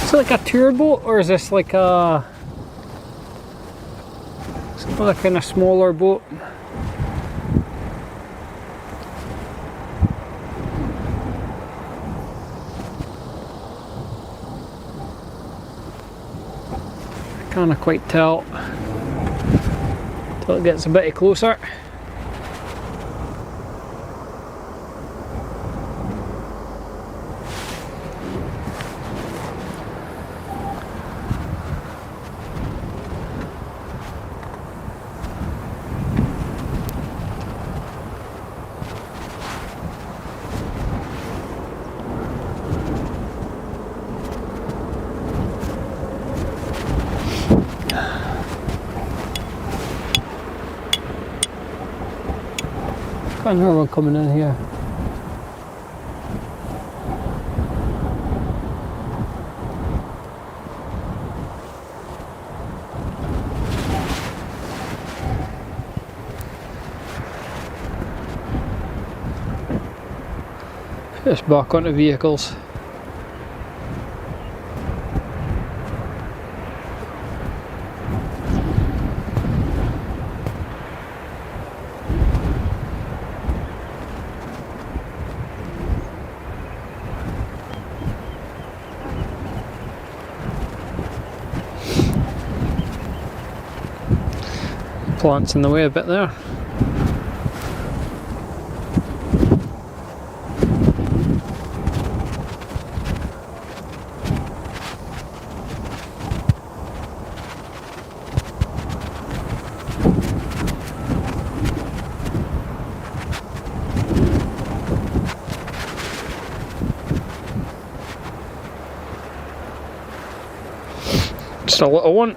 Is it like a tour boat, or is this like a kind of smaller boat? I can't quite tell till it gets a bit closer. another one coming in here. Just back onto vehicles. Plants in the way a bit there. Just a little one.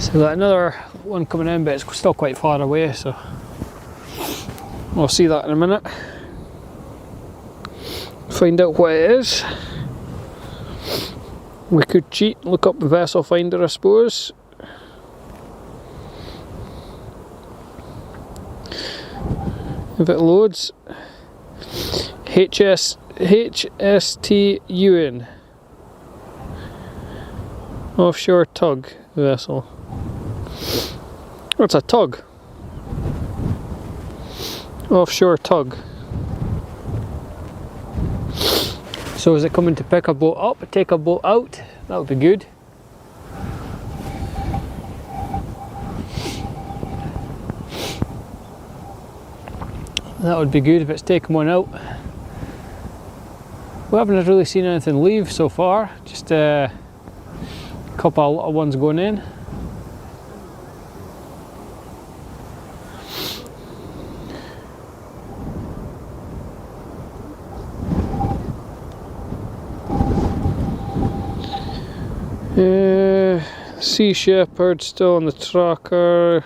So got another one coming in, but it's still quite far away, so we'll see that in a minute. Find out what it is. We could cheat and look up the vessel finder, I suppose. if it loads. HSTUN. Offshore tug vessel. What's a tug? Offshore tug. So is it coming to pick a boat up, take a boat out? That would be good. That would be good if it's taking one out. We haven't really seen anything leave so far, just a couple of little ones going in. Sea Shepherd still on the tracker.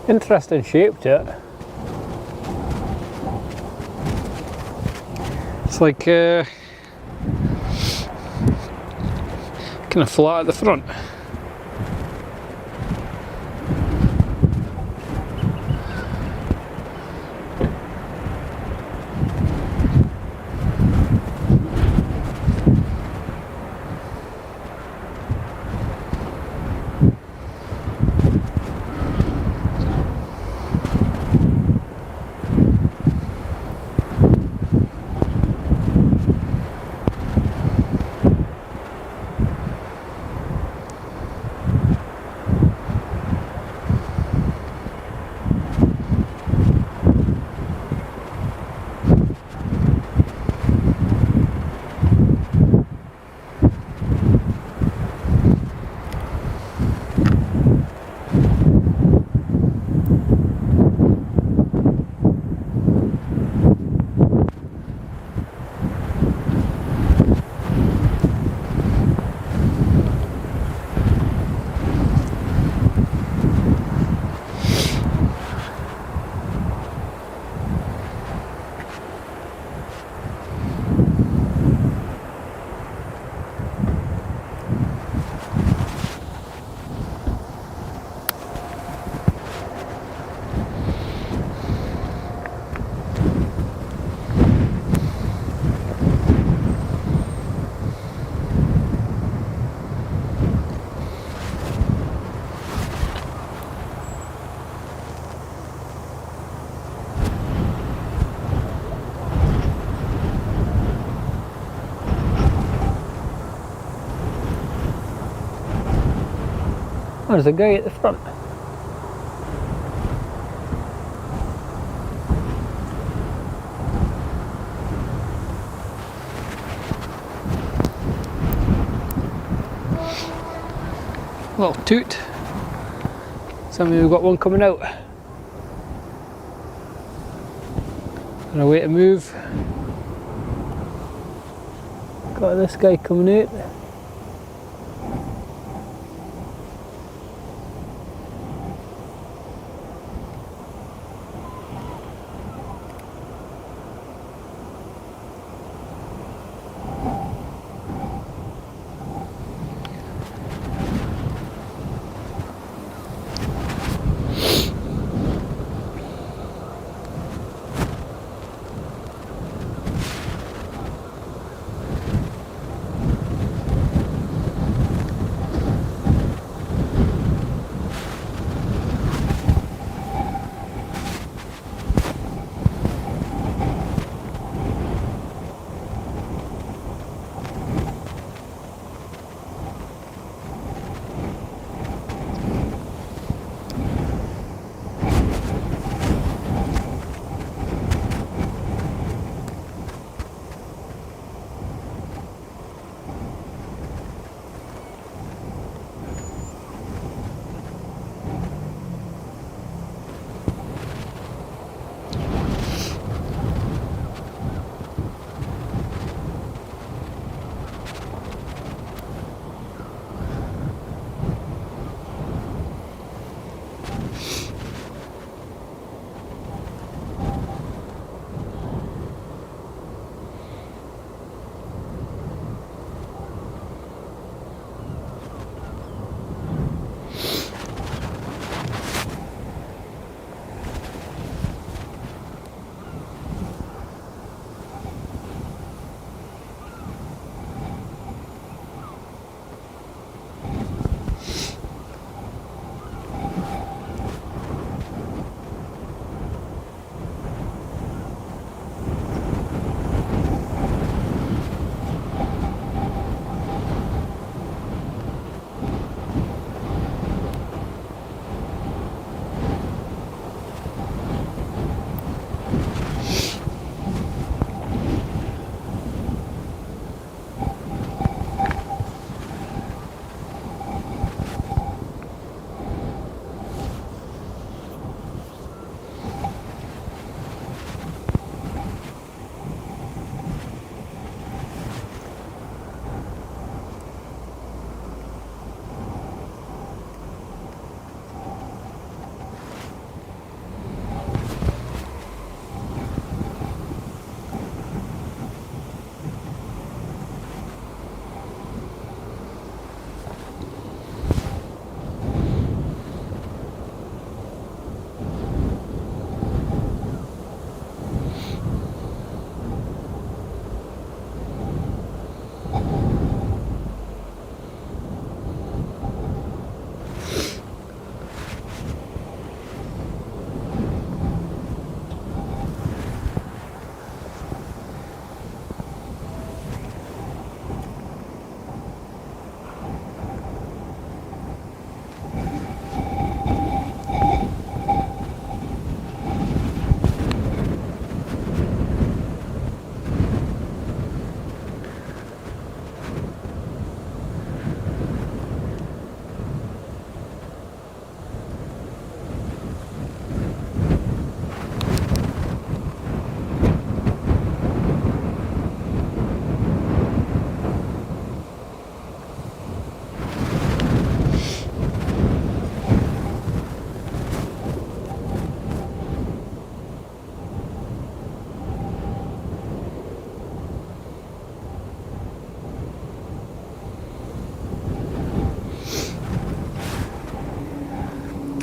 Interesting shape to it. It's like kind of flat at the front. Oh, there's a guy at the front. little toot. So we've got one coming out. And a way to move. Got this guy coming out.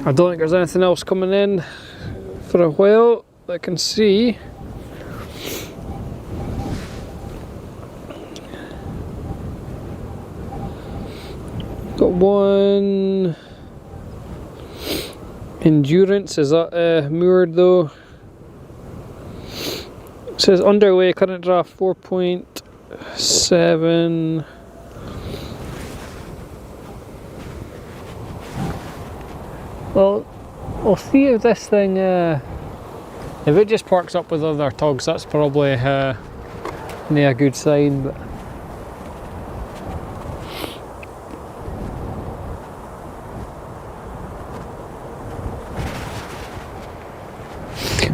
I don't think there's anything else coming in for a while that I can see. Got one Endurance, is that moored though? It says underway, current draft 4.7. Well, we'll see if this thing, if it just parks up with other tugs, that's probably not a good sign. But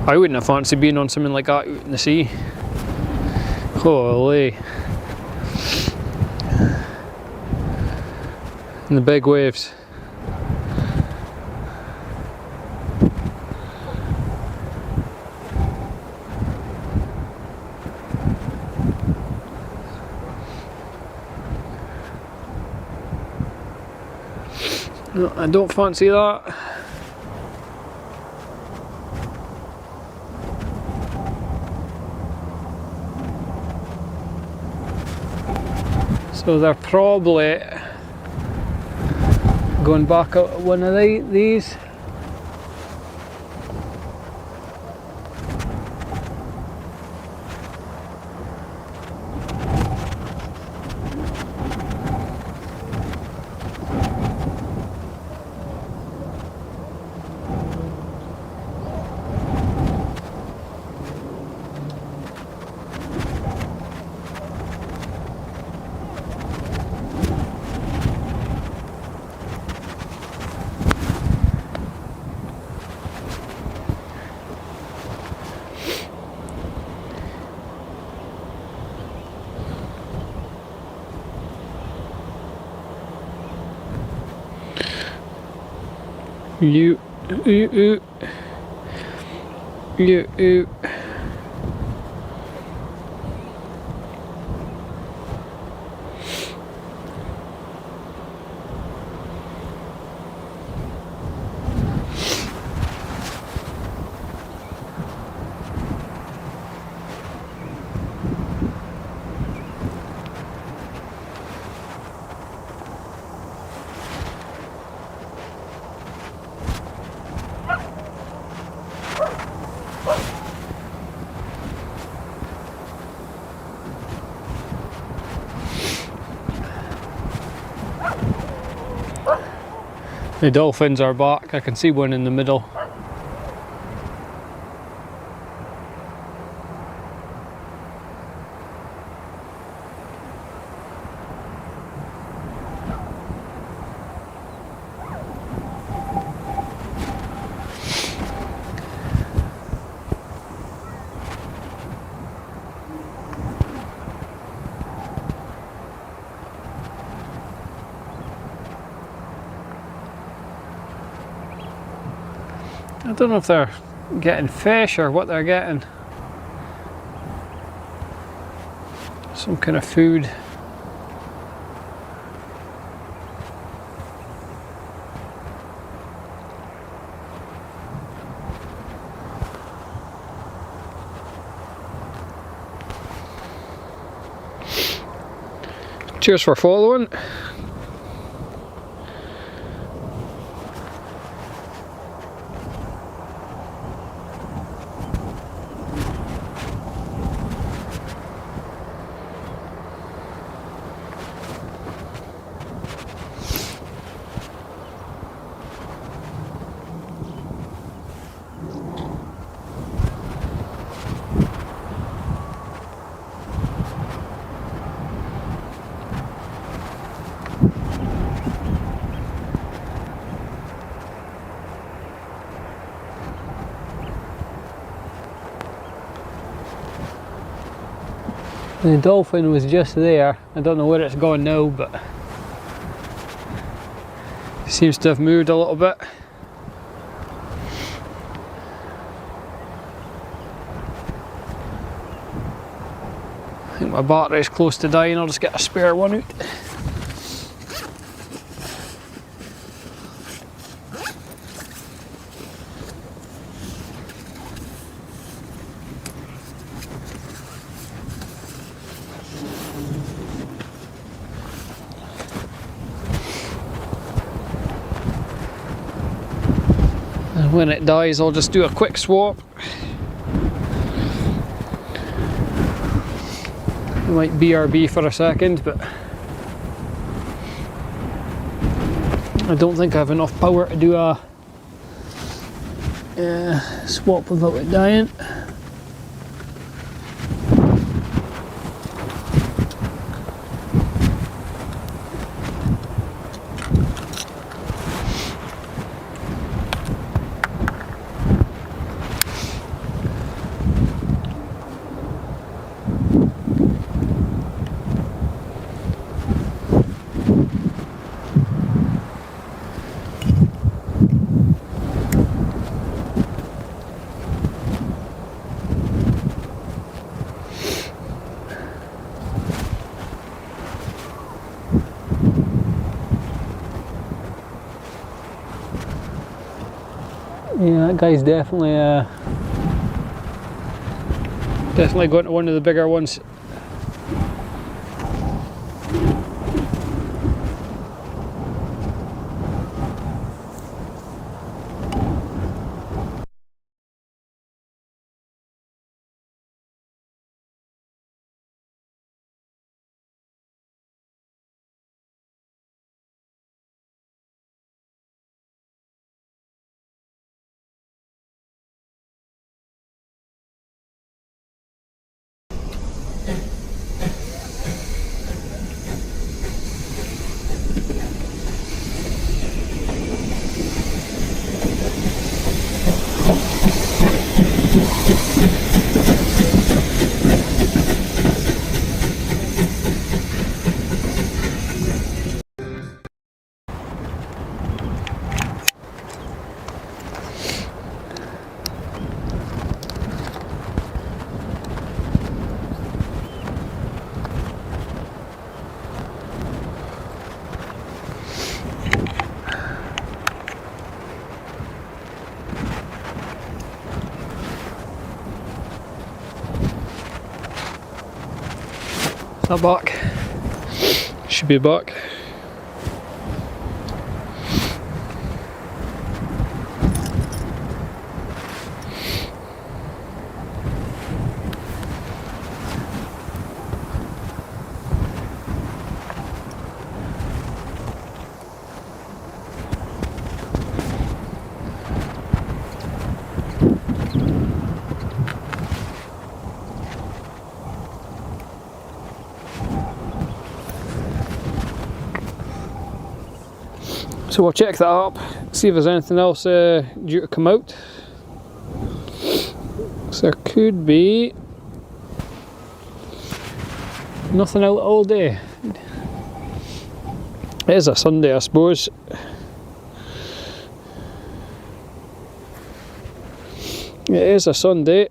I wouldn't have fancied being on something like that out in the sea. Holy. And the big waves. No, I don't fancy that. So they're probably going back out one of these. You. The dolphins are back. I can see one in the middle. I don't know if they're getting fish or what they're getting. Some kind of food. Cheers for following. The dolphin was just there. I don't know where it's gone now, but it seems to have moved a little bit. I think my battery's close to dying. I'll just get a spare one out. When it dies, I'll just do a quick swap. I might BRB for a second, but I don't think I have enough power to do a swap without it dying. Yeah, that guy's definitely going to one of the bigger ones. Is that back? Should be back. So we'll check that up, see if there's anything else due to come out. So there could be nothing out all day. It is a Sunday, I suppose. It is a Sunday.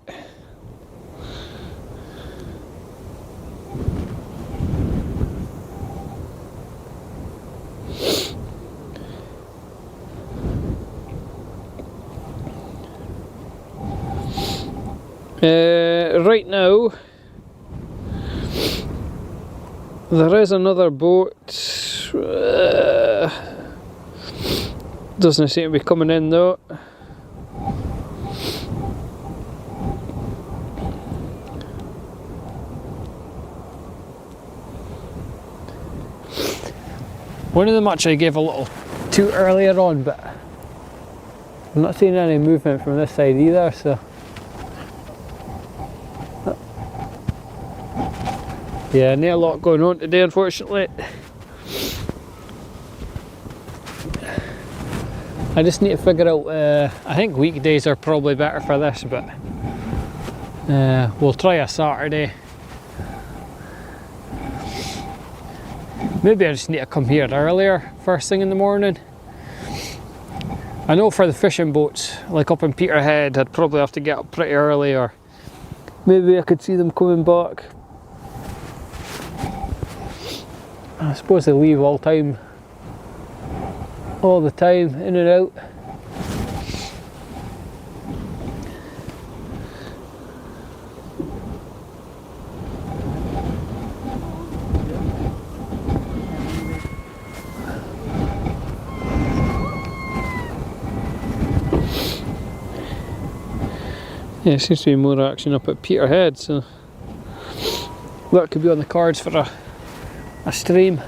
Right now, there is another boat. Doesn't seem to be coming in though. One of them actually gave a little toot earlier on, but I'm not seeing any movement from this side either, so. Yeah, not a lot going on today, unfortunately. I just need to figure out, I think weekdays are probably better for this, but we'll try a Saturday. Maybe I just need to come here earlier, first thing in the morning. I know for the fishing boats, like up in Peterhead, I'd probably have to get up pretty early, or maybe I could see them coming back. I suppose they leave all the time, in and out. Yeah, it seems to be more action up at Peterhead, so that could be on the cards for a stream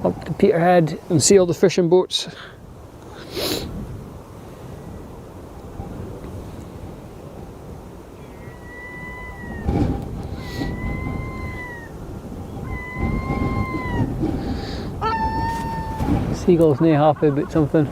up to Peterhead and see all the fishing boats. Seagull's not happy about something.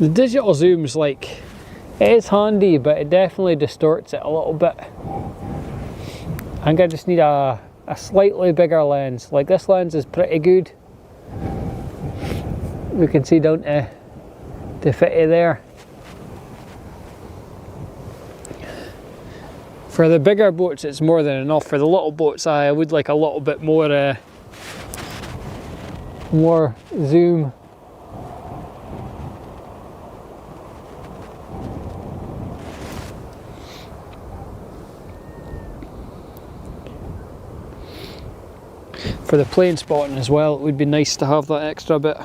The digital zoom's like, it is handy, but it definitely distorts it a little bit. I think I just need a slightly bigger lens. Like this lens is pretty good. We can see down to 50 there. For the bigger boats it's more than enough. For the little boats I would like a little bit more zoom. For the plane spotting as well, it would be nice to have that extra bit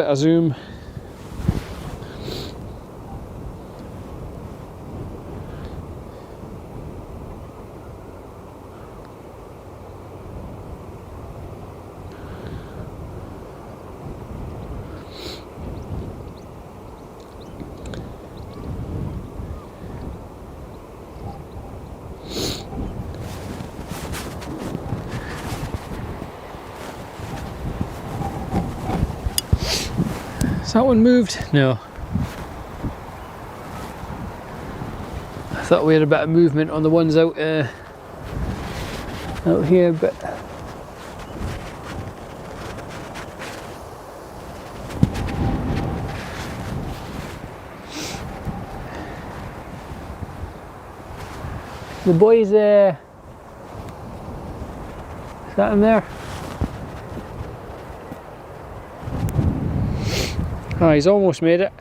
of zoom. Has that one moved? No. I thought we had a bit of movement on the ones out here, but the boys, is that him there? Oh, he's almost made it.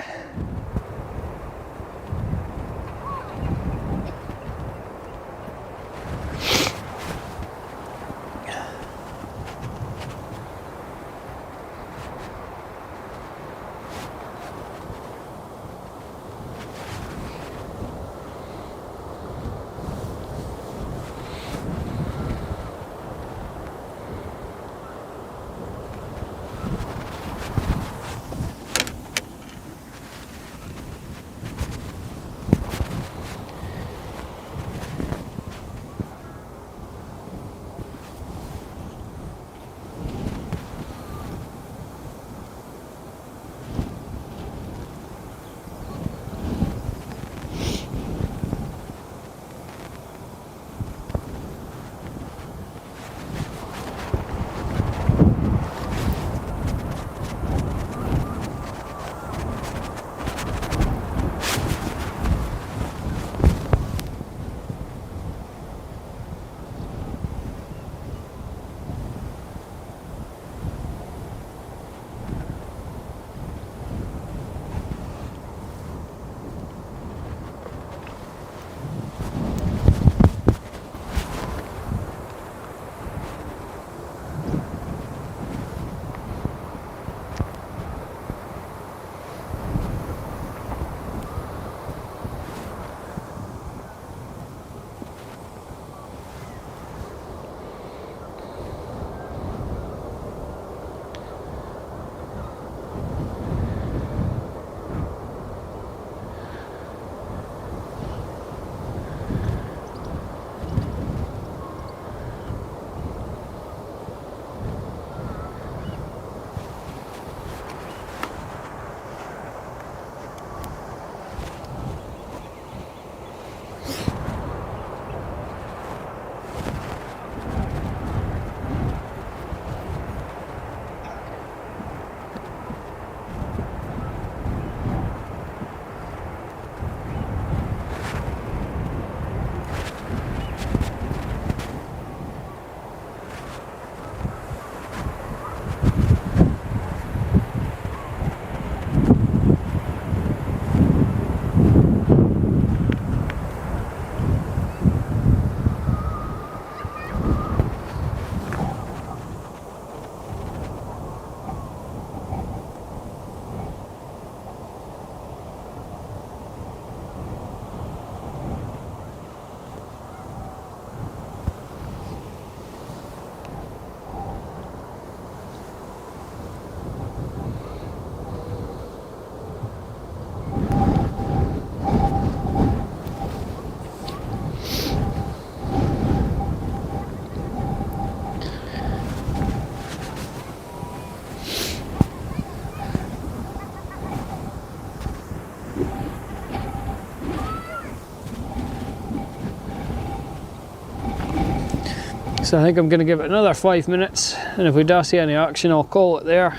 So I think I'm going to give it another 5 minutes, and if we don't see any action I'll call it there.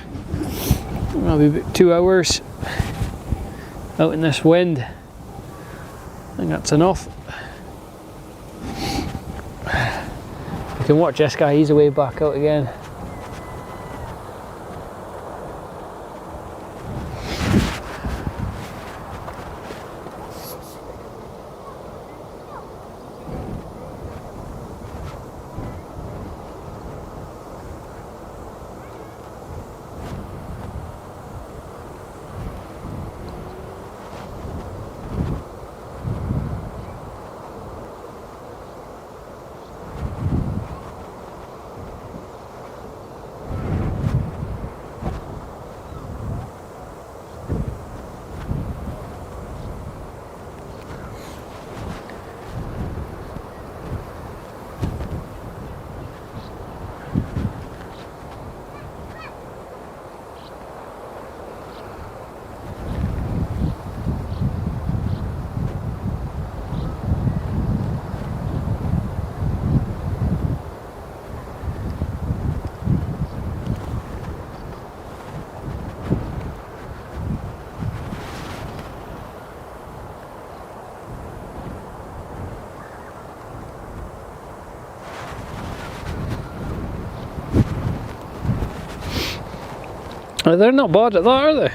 It'll be about 2 hours out in this wind. I think that's enough. You can watch this guy, he's away back out again. They're not bad at that, are they?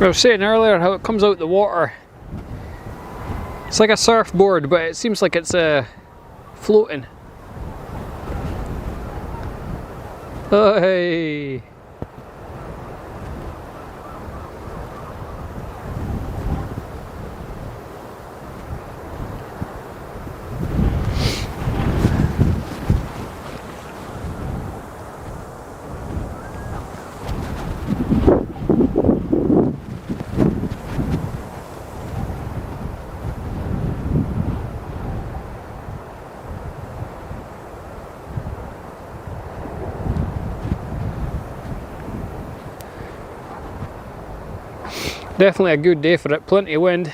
I was saying earlier how it comes out the water. It's like a surfboard, but it seems like it's floating. Oh, hey. Definitely a good day for it, plenty of wind.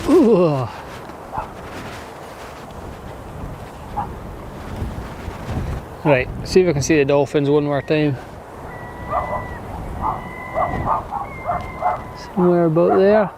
Ooh. Right, see if I can see the dolphins one more time. Somewhere about there.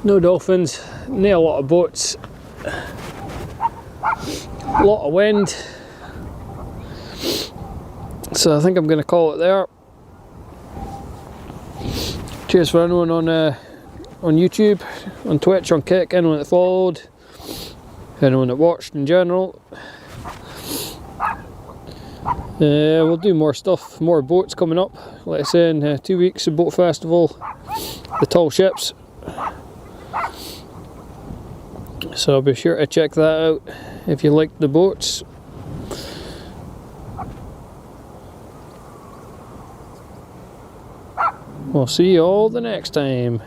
No dolphins, not a lot of boats, a lot of wind, so I think I'm going to call it there. Cheers for anyone on YouTube, on Twitch, on Kick, anyone that followed, anyone that watched in general. We'll do more stuff, more boats coming up, like I say, in 2 weeks, the boat festival, the tall ships. So I'll be sure to check that out if you like the boats. We'll see you all the next time.